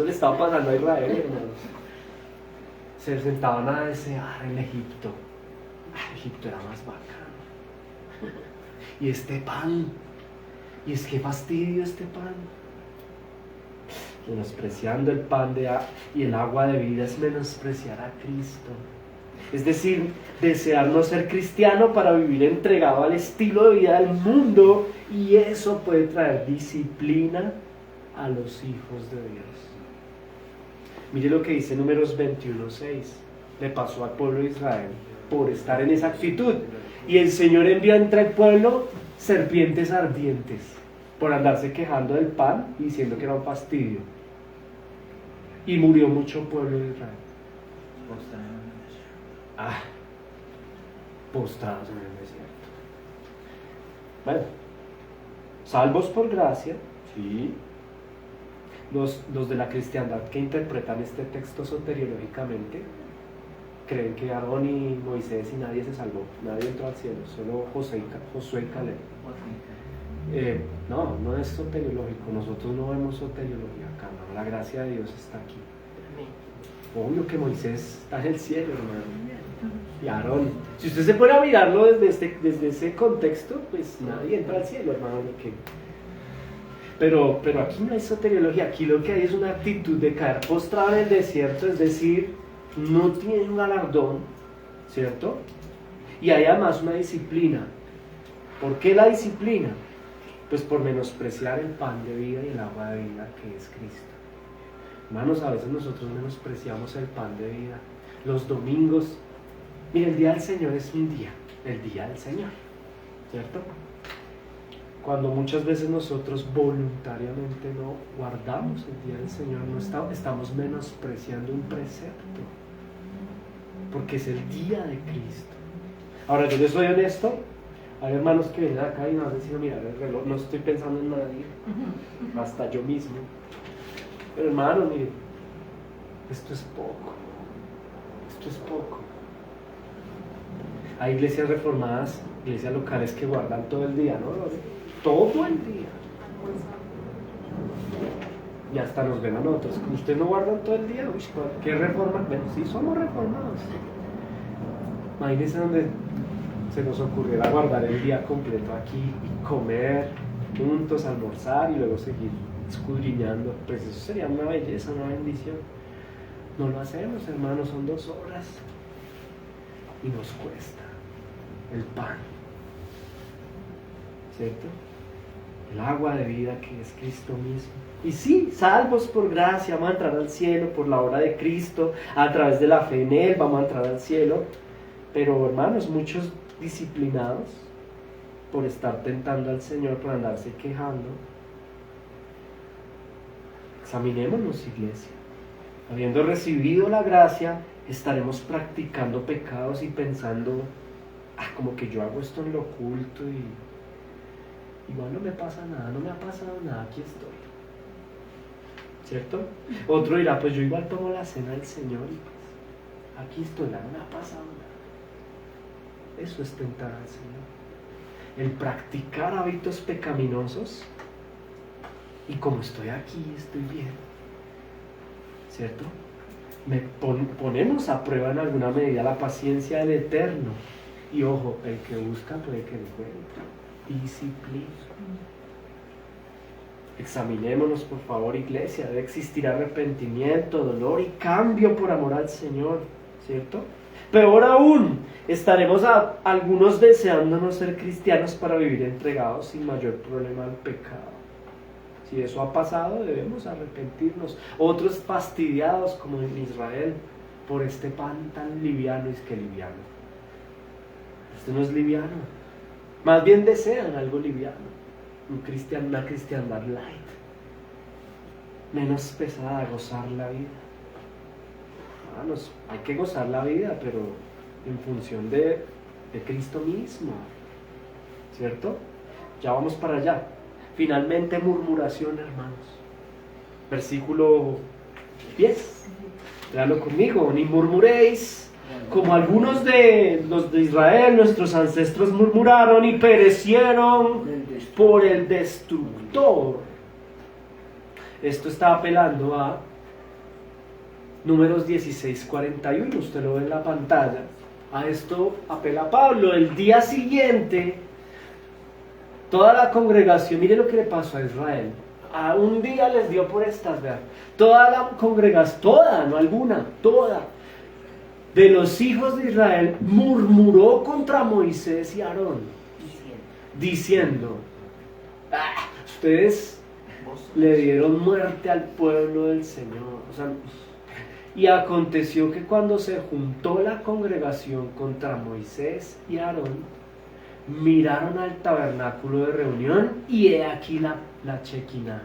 le estaba pasando a Israel, hermanos. Se sentaban a desear en Egipto. Egipto era más bacano. Y este pan, y es que fastidio este pan. Menospreciando el pan y el agua de vida es menospreciar a Cristo. Es decir, desear no ser cristiano para vivir entregado al estilo de vida del mundo, y eso puede traer disciplina a los hijos de Dios. Mire lo que dice Números 21:6. Le pasó al pueblo de Israel por estar en esa actitud. Y el Señor envió entre el pueblo serpientes ardientes por andarse quejando del pan y diciendo que era un fastidio. Y murió mucho pueblo de Israel. Postrados en el desierto. Bueno, salvos por gracia, sí. Los de la cristiandad que interpretan este texto soteriológicamente creen que Aarón y Moisés y nadie se salvó, nadie entró al cielo, solo Josué y Caleb. No es soteriológico, nosotros no vemos soteriología acá, no, la gracia de Dios está aquí. Obvio que Moisés está en el cielo, hermano, y Aarón. Si usted se pone a mirarlo desde ese contexto, pues nadie entra al cielo, hermano. Pero aquí no hay soteriología, aquí lo que hay es una actitud de caer postrado en el desierto, es decir, no tiene un galardón, ¿cierto? Y hay además una disciplina. ¿Por qué la disciplina? Pues por menospreciar el pan de vida y el agua de vida que es Cristo. Hermanos, a veces nosotros menospreciamos el pan de vida. Los domingos, mire, el día del Señor es un día, el día del Señor, ¿cierto? Cuando muchas veces nosotros voluntariamente no guardamos el día del Señor, no estamos menospreciando un precepto, porque es el día de Cristo. Ahora, yo les soy honesto, hay hermanos que vienen acá y nos dicen, mira el reloj, no estoy pensando en nadie, hasta yo mismo. Pero hermano, mire, esto es poco. Hay iglesias reformadas, iglesias locales que guardan todo el día, ¿no? Todo el día. Y hasta nos ven a nosotros. ¿Ustedes no guardan todo el día? Uy, ¿qué reforma? Bueno, sí, somos reformados. Imagínense donde se nos ocurriera guardar el día completo aquí y comer juntos, almorzar y luego seguir escudriñando. Pues eso sería una belleza, una bendición. No lo hacemos, hermanos, son 2 horas y nos cuesta el pan, ¿cierto? El agua de vida que es Cristo mismo. Y sí, salvos por gracia, vamos a entrar al cielo por la obra de Cristo, a través de la fe en Él vamos a entrar al cielo. Pero hermanos, muchos disciplinados por estar tentando al Señor, por andarse quejando. Examinémonos, iglesia. Habiendo recibido la gracia, estaremos practicando pecados y pensando, como que yo hago esto en lo oculto y igual no me pasa nada, no me ha pasado nada, aquí estoy. ¿Cierto? Otro dirá, pues yo igual tomo la cena del Señor y pues aquí estoy, no me ha pasado nada. Eso es tentar al Señor. El practicar hábitos pecaminosos y como estoy aquí, estoy bien. ¿Cierto? Ponemos a prueba en alguna medida la paciencia del Eterno. Y ojo, el que busca puede que encuentre. Disciplina. Examinémonos, por favor, iglesia. Debe existir arrepentimiento, dolor y cambio por amor al Señor, ¿cierto? Peor aún, estaremos algunos deseando no ser cristianos para vivir entregados sin mayor problema al pecado. Si eso ha pasado, debemos arrepentirnos. Otros fastidiados, como en Israel, por este pan tan liviano. Es que liviano. Esto no es liviano. Más bien desean algo liviano. Una cristiandad light. Menos pesada, gozar la vida. Hermanos, hay que gozar la vida, pero en función de Cristo mismo. ¿Cierto? Ya vamos para allá. Finalmente, murmuración, hermanos. Versículo 10. Léalo conmigo. Ni murmuréis, como algunos de los de Israel, nuestros ancestros murmuraron y perecieron por el destructor. Esto está apelando a Números 16:41. Usted lo ve en la pantalla. A esto apela Pablo. El día siguiente, toda la congregación, mire lo que le pasó a Israel. A un día les dio por estas, vean. Toda la congregación, toda, no alguna, toda, de los hijos de Israel murmuró contra Moisés y Aarón, diciendo: ustedes le dieron muerte al pueblo del Señor. O sea, y aconteció que cuando se juntó la congregación contra Moisés y Aarón, miraron al tabernáculo de reunión y he aquí la Chequina.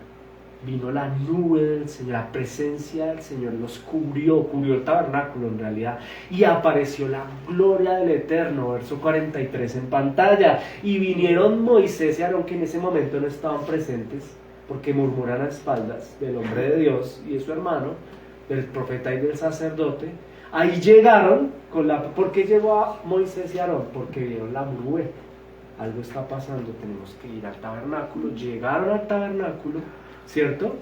Vino la nube del Señor, la presencia del Señor los cubrió el tabernáculo en realidad, y apareció la gloria del Eterno, verso 43 en pantalla. Y vinieron Moisés y Aarón, que en ese momento no estaban presentes, porque murmuran a espaldas del hombre de Dios y de su hermano, del profeta y del sacerdote. Ahí llegaron, ¿por qué llegó a Moisés y Aarón? Porque vieron la nube. Algo está pasando, tenemos que ir al tabernáculo. Llegaron al tabernáculo, ¿cierto?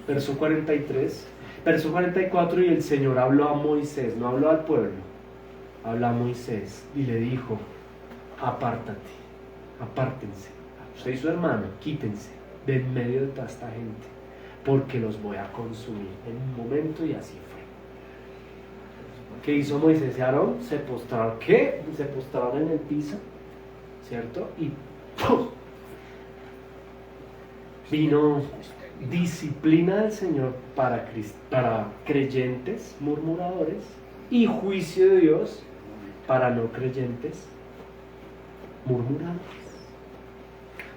Verso 43, verso 44, y el Señor habló a Moisés, no habló al pueblo, habló a Moisés y le dijo: apártense, usted y su hermano, quítense de en medio de toda esta gente, porque los voy a consumir en un momento. Y así fue. ¿Qué hizo Moisés y Aarón? Se postraron, ¿qué? Se postraron en el piso, ¿cierto? Y ¡pum! Vino disciplina del Señor para creyentes murmuradores y juicio de Dios para no creyentes murmuradores.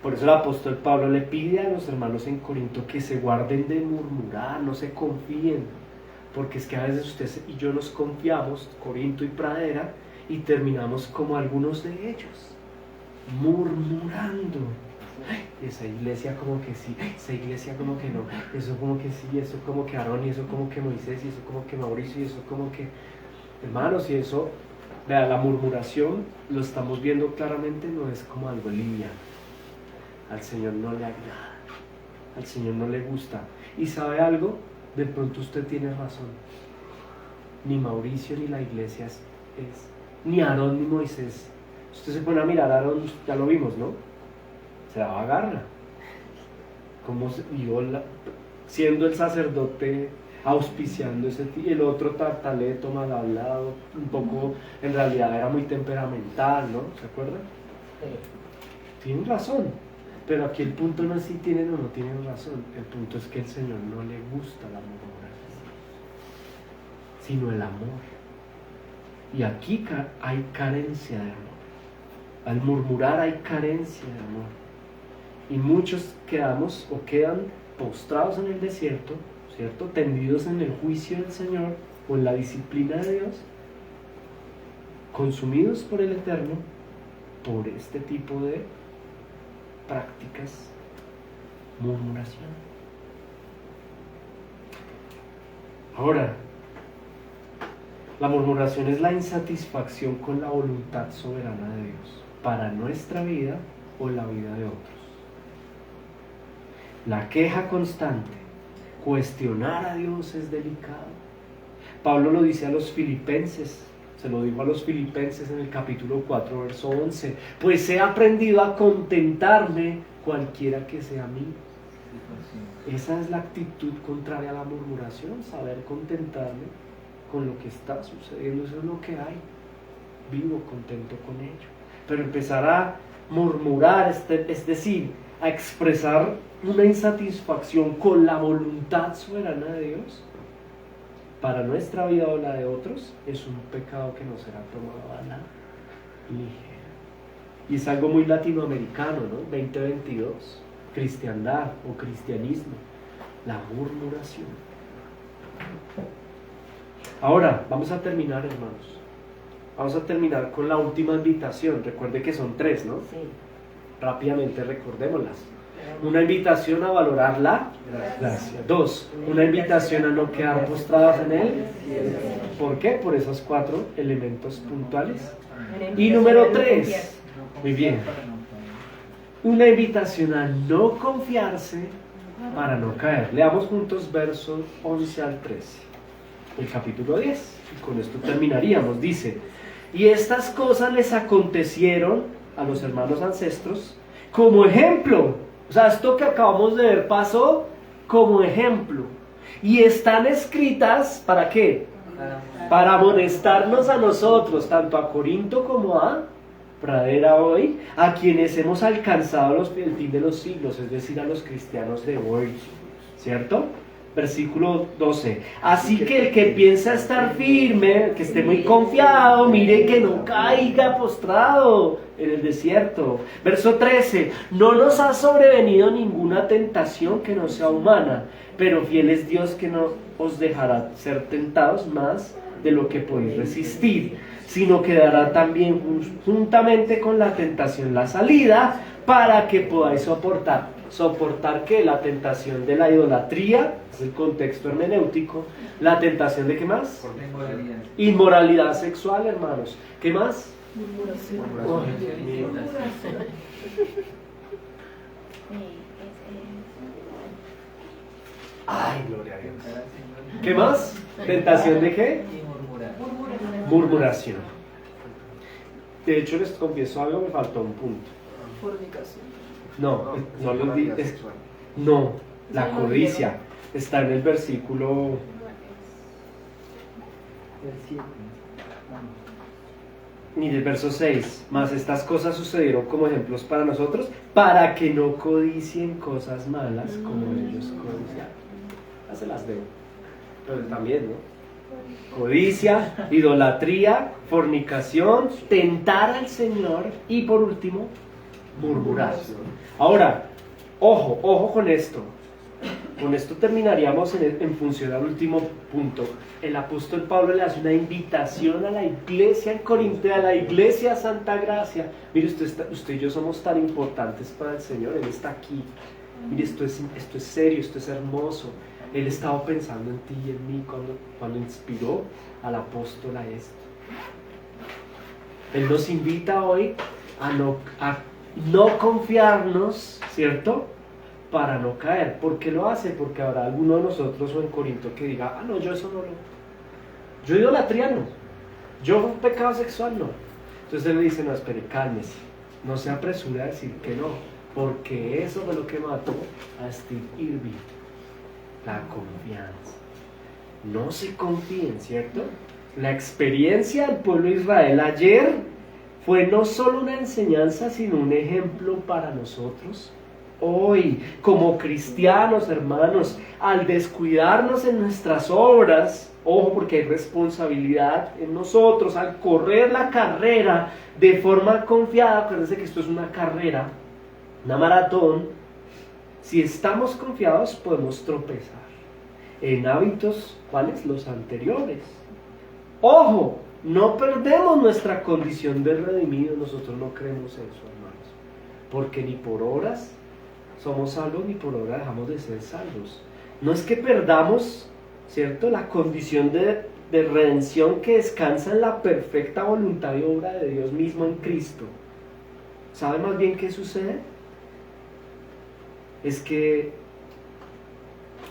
Por eso el apóstol Pablo le pide a los hermanos en Corinto que se guarden de murmurar, no se confíen, porque es que a veces usted y yo nos confiamos, Corinto y Pradera, y terminamos como algunos de ellos, murmurando. Esa iglesia como que sí, esa iglesia como que no, eso como que sí, eso como que Aarón, y eso como que Moisés, y eso como que Mauricio, y eso como que... Hermanos, y eso, vea, la murmuración, lo estamos viendo claramente, no es como algo liviano. Al Señor no le agrada, al Señor no le gusta. ¿Y sabe algo? De pronto usted tiene razón. Ni Mauricio ni la iglesia es ni Aarón ni Moisés. Usted se pone a mirar a Aarón, ya lo vimos, ¿no? Se daba garra. Como siendo el sacerdote, auspiciando ese y el otro tartaleto, mal hablado, un poco, en realidad era muy temperamental, ¿no? ¿Se acuerdan? Tienen razón. Pero aquí el punto no es si tienen o no tienen razón. El punto es que al Señor no le gusta la murmuración, sino el amor. Y aquí hay carencia de amor. Al murmurar hay carencia de amor. Y muchos quedan postrados en el desierto, ¿cierto? Tendidos en el juicio del Señor o en la disciplina de Dios, consumidos por el Eterno, por este tipo de prácticas, murmuración. Ahora, la murmuración es la insatisfacción con la voluntad soberana de Dios para nuestra vida o la vida de otros. La queja constante, cuestionar a Dios es delicado. Pablo lo dice a los filipenses, se lo dijo a los filipenses en el capítulo 4, verso 11: pues he aprendido a contentarme cualquiera que sea mí. Esa es la actitud contraria a la murmuración, saber contentarme con lo que está sucediendo. Eso es lo que hay. vivo contento con ello. Pero empezar a murmurar, es decir, a expresar una insatisfacción con la voluntad soberana de Dios para nuestra vida o la de otros, es un pecado que no será tomado a la ligera. Y es algo muy latinoamericano, ¿no? 2022, cristiandad o cristianismo, la murmuración. Ahora, vamos a terminar, hermanos. Vamos a terminar con la última invitación. Recuerde que son 3, ¿no? Sí. Rápidamente recordémoslas. Una invitación a valorar la gracia. 2, una invitación a no quedar postrados en él. ¿Por qué? Por esos 4 elementos puntuales. Y número 3, muy bien, una invitación a no confiarse para no caer. Leamos juntos versos 11 al 13, el capítulo 10, y con esto terminaríamos. Dice: y estas cosas les acontecieron a los hermanos ancestros como ejemplo. O sea, esto que acabamos de ver pasó como ejemplo. Y están escritas, ¿para qué? Para amonestarnos a nosotros, tanto a Corinto como a Pradera hoy, a quienes hemos alcanzado el fin de los siglos, es decir, a los cristianos de hoy, ¿cierto? Versículo 12. Así que el que piensa estar firme, que esté muy confiado, mire que no caiga postrado en el desierto. Verso 13. No nos ha sobrevenido ninguna tentación que no sea humana, pero fiel es Dios que no os dejará ser tentados más de lo que podéis resistir, sino que dará también juntamente con la tentación la salida para que podáis soportar. ¿Soportar qué? La tentación de la idolatría, es el contexto hermenéutico. La tentación de ¿qué más? Inmoralidad sexual, hermanos. ¿Qué más? Ay, gloria a Dios. ¿Qué más? ¿Tentación de qué? Murmuración. De hecho, les confieso algo, me faltó un punto. Fornicación. No, no lo di. No, la codicia. Está en el versículo. Mire, el verso 6. Mas estas cosas sucedieron como ejemplos para nosotros, para que no codicien cosas malas como ellos codiciaron. Ya se las debo. Pero también, ¿no? Codicia, idolatría, fornicación, tentar al Señor y por último, murmuración. Ahora, ojo con esto. Con esto terminaríamos en función al último punto. El apóstol Pablo le hace una invitación a la iglesia en Corinto, a la iglesia Santa Gracia. Mire, usted y yo somos tan importantes para el Señor. Él está aquí. Mire, esto es serio, esto es hermoso. Él estaba pensando en ti y en mí cuando inspiró al apóstol a esto. Él nos invita hoy a no confiarnos, ¿cierto? Para no caer. ¿Por qué lo hace? Porque habrá alguno de nosotros o en Corinto que diga: no, yo eso no lo... Yo idolatría no. Yo pecado sexual no. Entonces él le dice: no, espere, cálmese. No se apresure a decir que no, porque eso fue lo que mató a Steve Irwin. La confianza. No se confíen, ¿cierto? La experiencia del pueblo de Israel ayer fue no solo una enseñanza, sino un ejemplo para nosotros. Hoy, como cristianos, hermanos, al descuidarnos en nuestras obras, ojo, porque hay responsabilidad en nosotros, al correr la carrera de forma confiada, acuérdense que esto es una carrera, una maratón. Si estamos confiados, podemos tropezar en hábitos, ¿cuáles? Los anteriores. Ojo, no perdemos nuestra condición de redimidos. Nosotros no creemos eso, hermanos, porque ni por obras somos salvos, ni por obra dejamos de ser salvos. No es que perdamos, ¿cierto?, la condición de redención que descansa en la perfecta voluntad y obra de Dios mismo en Cristo. ¿Sabe más bien qué sucede? Es que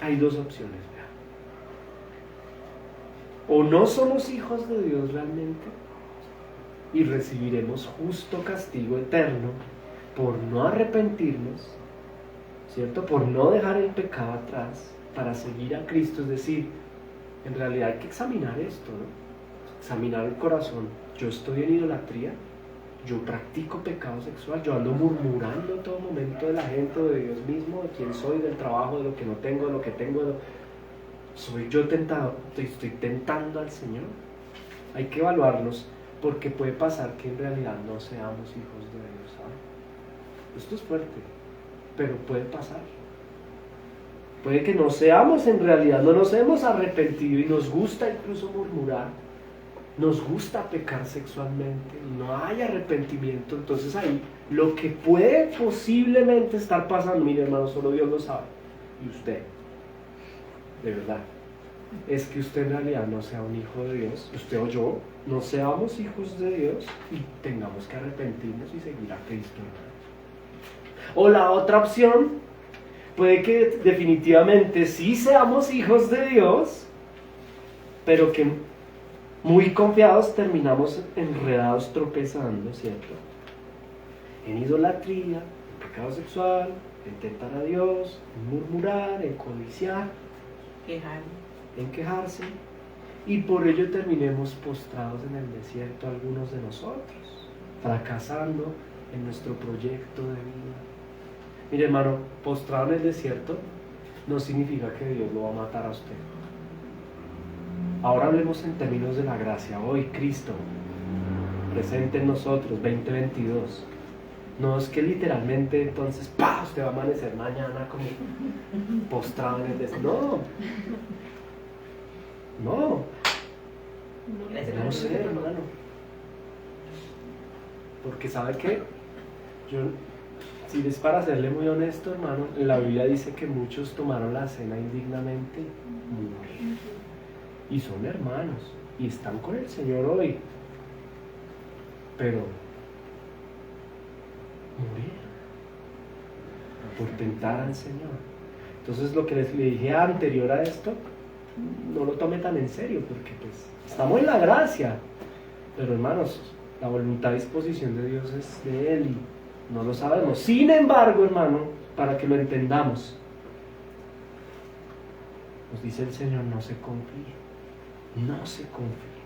hay dos opciones. O no somos hijos de Dios realmente y recibiremos justo castigo eterno por no arrepentirnos, ¿cierto? Por no dejar el pecado atrás para seguir a Cristo. Es decir, en realidad hay que examinar esto, ¿no? examinar el corazón. Yo estoy en idolatría, yo practico pecado sexual, yo ando murmurando en todo momento de la gente, de Dios mismo, de quién soy, del trabajo, de lo que no tengo, de lo que tengo. ¿Soy yo tentado? ¿Estoy tentando al Señor? Hay que evaluarnos, porque puede pasar que en realidad no seamos hijos de Dios, ¿sabes? Esto es fuerte, pero puede pasar. Puede que no seamos en realidad, no nos hemos arrepentido y nos gusta incluso murmurar, nos gusta pecar sexualmente, no hay arrepentimiento. Entonces ahí lo que puede posiblemente estar pasando, mire hermano, solo Dios lo sabe, y usted, de verdad, es que usted en realidad no sea un hijo de Dios, usted o yo no seamos hijos de Dios y tengamos que arrepentirnos y seguir a Cristo. O la otra opción, puede que definitivamente sí seamos hijos de Dios, pero que muy confiados terminamos enredados, tropezando, ¿cierto? En idolatría, en pecado sexual, en tentar a Dios, en murmurar, en codiciar, en quejarse, y por ello terminemos postrados en el desierto algunos de nosotros, fracasando en nuestro proyecto de vida. Mire hermano, postrado en el desierto no significa que Dios lo va a matar a usted. Ahora hablemos en términos de la gracia. Hoy Cristo presente en nosotros, 2022. No es que literalmente entonces ¡pah!, usted va a amanecer mañana como postrado en el desierto. No, no sé hermano, porque ¿sabe qué? Si es para serle muy honesto hermano, la Biblia dice que muchos tomaron la cena indignamente y son hermanos y están con el Señor hoy, pero murieron por tentar al Señor. Entonces lo que le dije anterior a esto, no lo tome tan en serio, porque pues estamos en la gracia, pero hermanos, la voluntad y disposición de Dios es de Él y no lo sabemos. Sin embargo, hermano, para que lo entendamos, nos dice el Señor, no se confíe, no se confíe.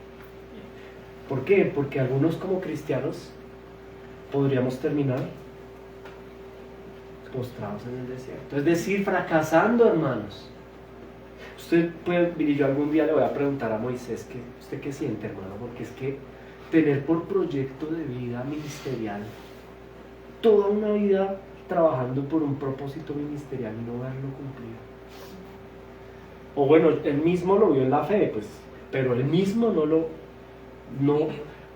¿Por qué? Porque algunos como cristianos podríamos terminar postrados en el desierto, es decir, fracasando, hermanos. Usted puede, mire, yo algún día le voy a preguntar a Moisés, ¿usted qué siente, hermano? Porque es que tener por proyecto de vida ministerial toda una vida trabajando por un propósito ministerial y no verlo cumplido. O bueno, él mismo lo vio en la fe, pues, pero él mismo no.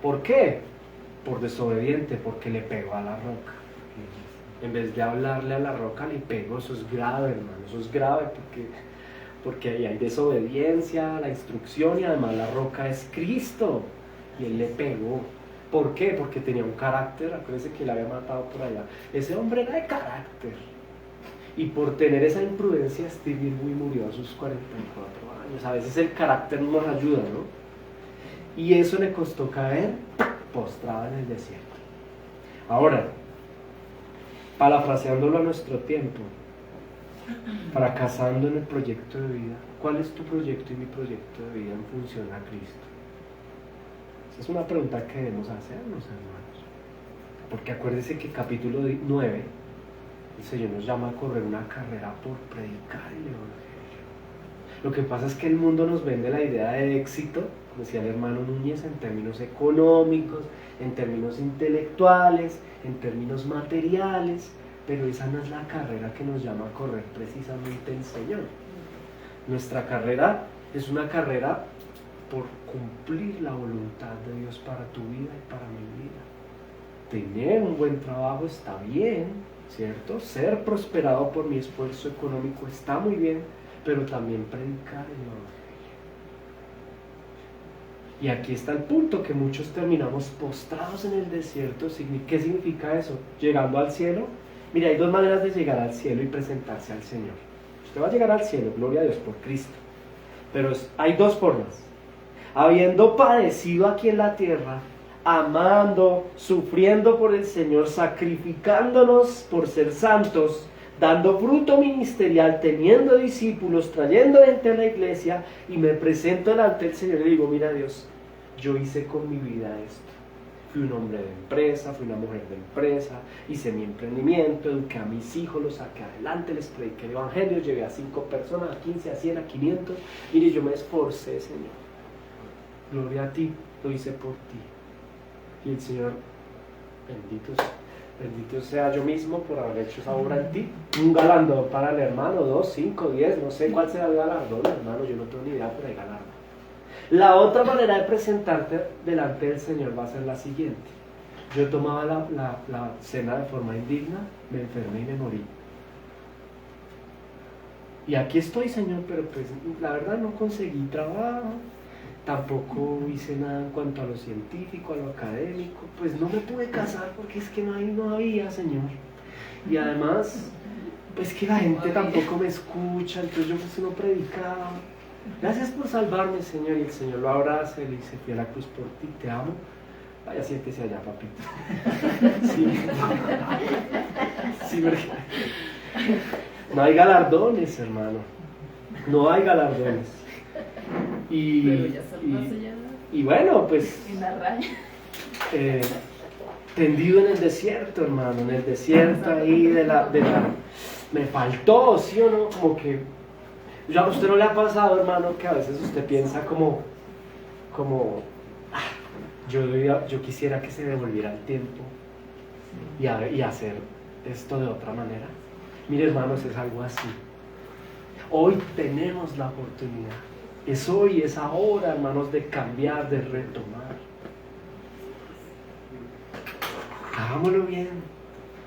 ¿Por qué? Por desobediente, porque le pegó a la roca. En vez de hablarle a la roca, le pegó. Eso es grave, hermano, eso es grave porque ahí hay desobediencia, la instrucción, y además la roca es Cristo, y él le pegó. ¿Por qué? Porque tenía un carácter, acuérdense que le había matado por allá. Ese hombre era de carácter, y por tener esa imprudencia, Steve Irwin murió a sus 44 años. A veces el carácter no nos ayuda, ¿no? Y eso le costó caer postrado en el desierto. Ahora, parafraseándolo a nuestro tiempo, fracasando en el proyecto de vida. ¿Cuál es tu proyecto y mi proyecto de vida en función a Cristo? Esa es una pregunta que debemos hacernos, hermanos. Porque acuérdense que capítulo 9, el Señor nos llama a correr una carrera por predicar el Evangelio. Lo que pasa es que el mundo nos vende la idea de éxito, como decía el hermano Núñez, en términos económicos, en términos intelectuales, en términos materiales, pero esa no es la carrera que nos llama a correr precisamente el Señor. Nuestra carrera es una carrera por cumplir la voluntad de Dios para tu vida y para mi vida. Tener un buen trabajo está bien, ¿cierto? Ser prosperado por mi esfuerzo económico está muy bien, pero también predicar el Evangelio. Y aquí está el punto, que muchos terminamos postrados en el desierto. ¿Qué significa eso? Llegando al cielo. Mira, hay dos maneras de llegar al cielo y presentarse al Señor. Usted va a llegar al cielo, gloria a Dios, por Cristo. Pero hay dos formas. Habiendo padecido aquí en la tierra, amando, sufriendo por el Señor, sacrificándonos por ser santos, dando fruto ministerial, teniendo discípulos, trayendo gente a la iglesia, y me presento delante del Señor y le digo, mira Dios, yo hice con mi vida esto. Fui un hombre de empresa, fui una mujer de empresa, hice mi emprendimiento, eduqué a mis hijos, los saqué adelante, les prediqué el evangelio, llevé a 5 personas, a 15, a 100, a 500. Mire, yo me esforcé, Señor. Gloria a ti, lo hice por ti. Y el Señor, bendito sea yo mismo por haber hecho esa obra en ti. Un galardón para el hermano, 2, 5, 10, no sé cuál será el galardón, hermano, yo no tengo ni idea, pero hay galardón. La otra manera de presentarte delante del Señor va a ser la siguiente. Yo tomaba la cena de forma indigna, me enfermé y me morí. Y aquí estoy, Señor, pero pues la verdad no conseguí trabajo, tampoco hice nada en cuanto a lo científico, a lo académico, pues no me pude casar porque es que no había, Señor. Y además, pues que la gente tampoco me escucha, entonces yo pues no predicaba. Gracias por salvarme, Señor. Y el Señor lo abraza y le dice: fui a la cruz por ti, te amo. Vaya, siéntese allá, papito. Sí, sí, porque no hay galardones, hermano. No hay galardones. Y bueno, pues tendido en el desierto, hermano, en el desierto ahí me faltó, ¿sí o no? Como que ¿a usted no le ha pasado, hermano, que a veces usted piensa como yo quisiera que se devolviera el tiempo y hacer esto de otra manera? Mire, hermanos, es algo así. Hoy tenemos la oportunidad. Es hoy, es ahora, hermanos, de cambiar, de retomar. Hagámoslo bien.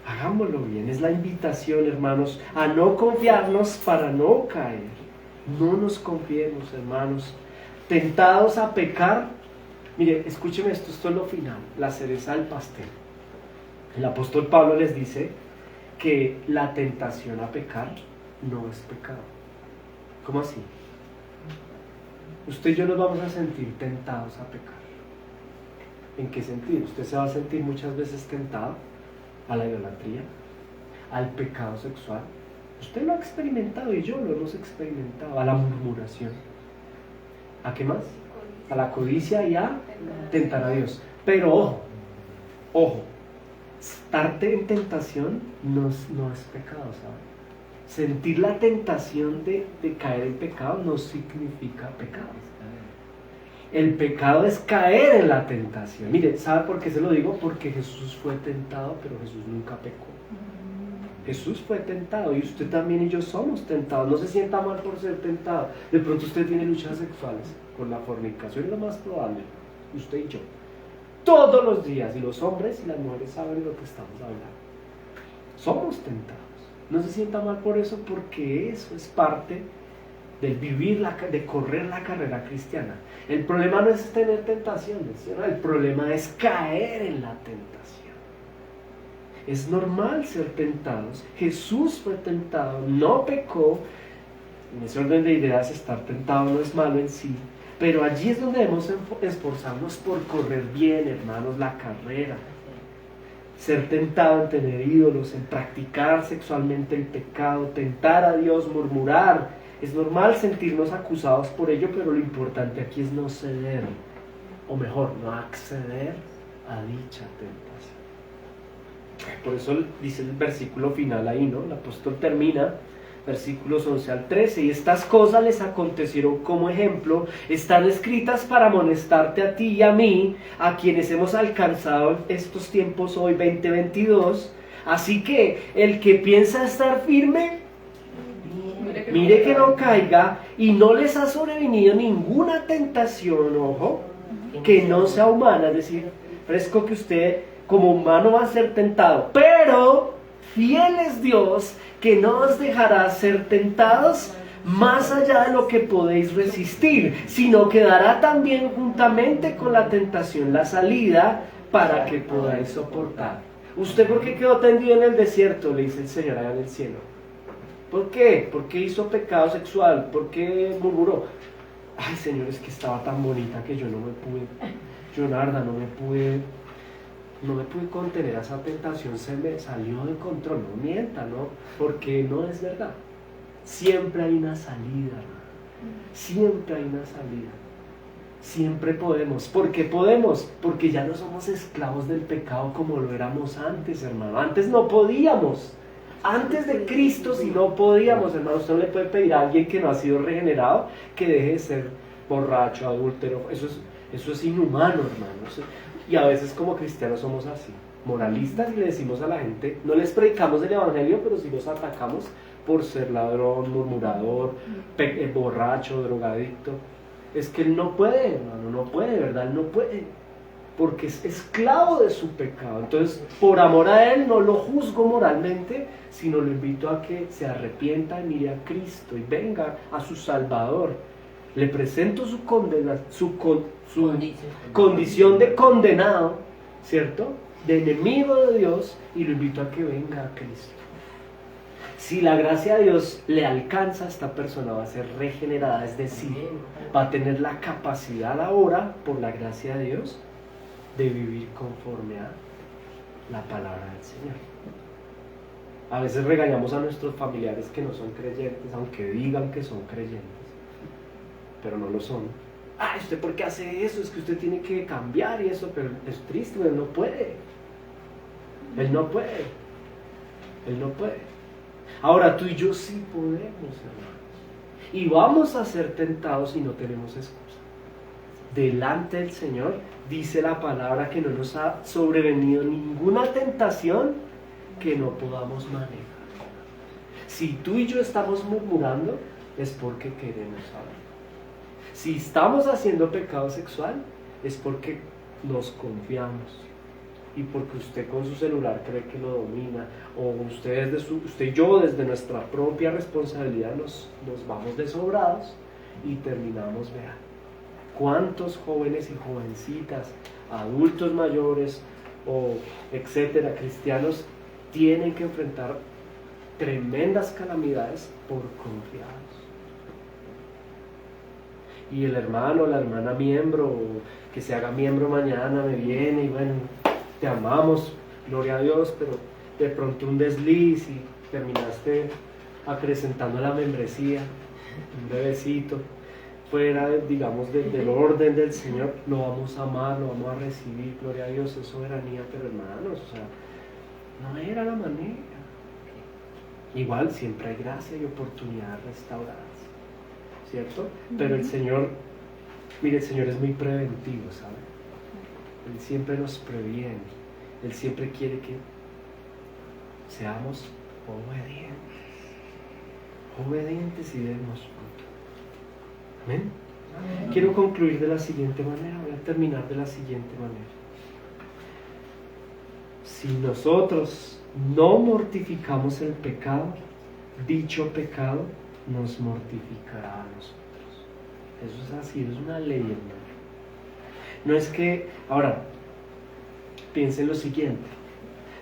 Hagámoslo bien. Es la invitación, hermanos, a no confiarnos para no caer. No nos confiemos, hermanos. Tentados a pecar. Mire, escúcheme esto es lo final, la cereza del pastel. El apóstol Pablo les dice que la tentación a pecar no es pecado. ¿Cómo así? Usted y yo nos vamos a sentir tentados a pecar. ¿En qué sentido? Usted se va a sentir muchas veces tentado a la idolatría, al pecado sexual. Usted lo ha experimentado y yo lo hemos experimentado, a la murmuración. ¿A qué más? A la codicia y a tentar a Dios. Pero ojo, estar en tentación no es pecado, ¿sabe? Sentir la tentación de caer en pecado no significa pecado. El pecado es caer en la tentación. Mire, ¿sabe por qué se lo digo? Porque Jesús fue tentado, pero Jesús nunca pecó. Jesús fue tentado y usted también y yo somos tentados. No se sienta mal por ser tentado. De pronto usted tiene luchas sexuales con la fornicación, es lo más probable. Usted y yo. Todos los días, y los hombres y las mujeres saben lo que estamos hablando. Somos tentados. No se sienta mal por eso, porque eso es parte del vivir, de correr la carrera cristiana. El problema no es tener tentaciones, ¿sí? El problema es caer en la tentación. Es normal ser tentados. Jesús fue tentado, no pecó. En ese orden de ideas, estar tentado no es malo en sí, pero allí es donde debemos esforzarnos por correr bien, hermanos, la carrera. Ser tentado en tener ídolos, en practicar sexualmente el pecado, tentar a Dios, murmurar. Es normal sentirnos acusados por ello, pero lo importante aquí es no ceder, o mejor, no acceder a dicha tentación. Por eso dice el versículo final ahí, ¿no? El apóstol termina, versículos 11 al 13, y estas cosas les acontecieron como ejemplo, están escritas para amonestarte a ti y a mí, a quienes hemos alcanzado estos tiempos hoy 2022. Así que el que piensa estar firme, mire que no caiga, y no les ha sobrevenido ninguna tentación, ojo, que no sea humana, es decir, fresco que usted como humano va a ser tentado, pero fiel es Dios, que no os dejará ser tentados más allá de lo que podéis resistir, sino que dará también juntamente con la tentación la salida para que podáis soportar. ¿Usted por qué quedó tendido en el desierto?, le dice el Señor allá en el cielo. ¿Por qué? ¿Por qué hizo pecado sexual? ¿Por qué murmuró? Ay, Señor, es que estaba tan bonita que yo no me pude, Leonarda, no me pude contener a esa tentación, se me salió de control. No mienta, ¿no? Porque no es verdad. Siempre hay una salida, hermano. Siempre hay una salida. Siempre podemos. ¿Por qué podemos? Porque ya no somos esclavos del pecado como lo éramos antes, hermano. Antes no podíamos. Antes de Cristo si no podíamos, hermano. Usted no le puede pedir a alguien que no ha sido regenerado que deje de ser borracho, adúltero. Eso es inhumano, hermano. Y a veces como cristianos somos así, moralistas, y le decimos a la gente, no les predicamos el evangelio, pero sí los atacamos por ser ladrón, murmurador, borracho, drogadicto. Es que él no puede, hermano, no puede, ¿verdad? Él no puede, porque es esclavo de su pecado. Entonces, por amor a él, no lo juzgo moralmente, sino lo invito a que se arrepienta y mire a Cristo y venga a su Salvador. Le presento su condición de condenado, ¿cierto? De enemigo de Dios, y lo invito a que venga a Cristo. Si la gracia de Dios le alcanza, esta persona va a ser regenerada, es decir, va a tener la capacidad ahora, por la gracia de Dios, de vivir conforme a la palabra del Señor. A veces regañamos a nuestros familiares que no son creyentes, aunque digan que son creyentes, pero no lo son. ¿Usted por qué hace eso? Es que usted tiene que cambiar y eso, pero es triste, él no puede. Él no puede. Él no puede. Ahora tú y yo sí podemos, hermanos. Y vamos a ser tentados y no tenemos excusa. Delante del Señor dice la palabra que no nos ha sobrevenido ninguna tentación que no podamos manejar. Si tú y yo estamos murmurando, es porque queremos algo. Si estamos haciendo pecado sexual, es porque nos confiamos. Y porque usted con su celular cree que lo domina, o usted y yo desde nuestra propia responsabilidad nos vamos desobrados y terminamos, vean, cuántos jóvenes y jovencitas, adultos mayores, o etcétera, cristianos, tienen que enfrentar tremendas calamidades por confiados. Y el hermano o la hermana miembro, que se haga miembro mañana, me viene y bueno, te amamos, gloria a Dios, pero de pronto un desliz y terminaste acrecentando la membresía, un bebecito, fuera, digamos, del orden del Señor, lo vamos a amar, lo vamos a recibir, gloria a Dios, es soberanía, pero hermanos, o sea, no era la manera. Igual siempre hay gracia y oportunidad restauradas, ¿cierto? Pero el Señor, mire, el Señor es muy preventivo, ¿sabe? Él siempre nos previene, Él siempre quiere que seamos obedientes y demos fruto. ¿Amén? Amén. Quiero concluir de la siguiente manera, voy a terminar de la siguiente manera. Si nosotros no mortificamos el pecado, dicho pecado nos mortificará a nosotros. Eso es así, es una ley, hermano. No es que, ahora, piensen lo siguiente,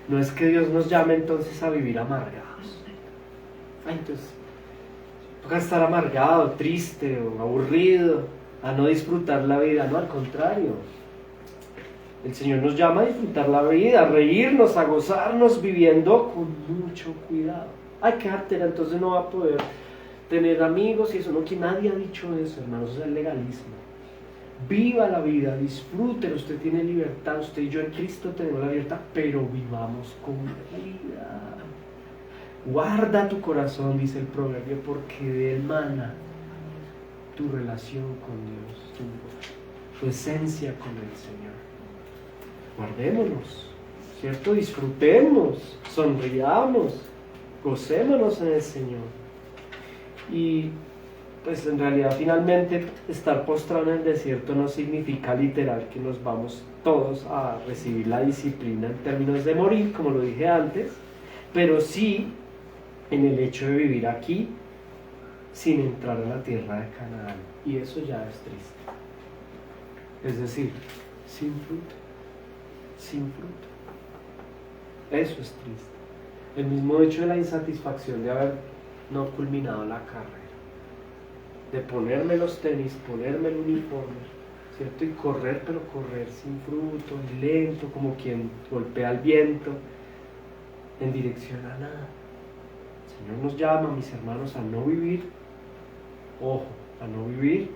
no es que Dios nos llame entonces a vivir amargados. Entonces, toca estar amargado, triste o aburrido, a no disfrutar la vida, no, al contrario. El Señor nos llama a disfrutar la vida, a reírnos, a gozarnos, viviendo con mucho cuidado. Qué artera, entonces no va a poder tener amigos y eso, no, que nadie ha dicho eso, hermanos, eso es el legalismo. Viva la vida, disfrútelo, usted tiene libertad, usted y yo en Cristo tenemos la libertad, pero vivamos con cuidado. Guarda tu corazón, dice el proverbio, porque de él mana tu relación con Dios, tu esencia con el Señor. Guardémonos, ¿cierto? Disfrutemos, sonriamos, gocémonos en el Señor. Y pues en realidad finalmente estar postrado en el desierto no significa literal que nos vamos todos a recibir la disciplina en términos de morir, como lo dije antes, pero sí en el hecho de vivir aquí sin entrar a la tierra de Canaán, y eso ya es triste. Es decir, sin fruto. Eso es triste. El mismo hecho de la insatisfacción de haber no culminado la carrera, de ponerme los tenis, ponerme el uniforme, ¿cierto? Y correr, pero correr sin fruto, lento, como quien golpea el viento, en dirección a nada. El Señor nos llama, mis hermanos, a no vivir, ojo, a no vivir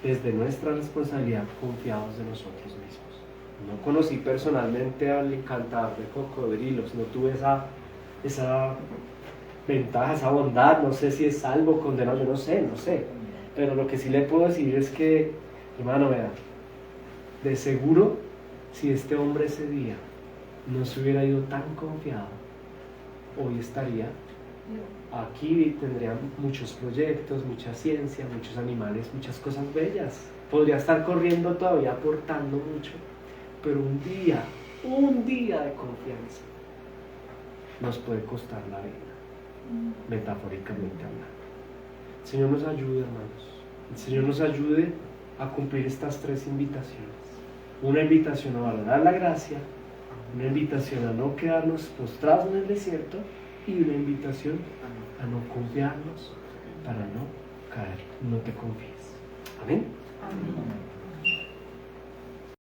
desde nuestra responsabilidad, confiados de nosotros mismos. No conocí personalmente al encantador de cocodrilos, no tuve esa ventaja, esa bondad, no sé si es salvo, condenado, yo no sé, pero lo que sí le puedo decir es que, hermano, vea, de seguro, si este hombre ese día no se hubiera ido tan confiado, hoy estaría aquí, tendría muchos proyectos, mucha ciencia, muchos animales, muchas cosas bellas, podría estar corriendo todavía, aportando mucho, pero un día de confianza nos puede costar la vida, metafóricamente hablando. El Señor nos ayude, hermanos. El Señor nos ayude a cumplir estas 3 invitaciones. Una invitación a valorar la gracia, una invitación a no quedarnos postrados en el desierto y una invitación a no confiarnos para no caer. No te confíes. Amén. Amén.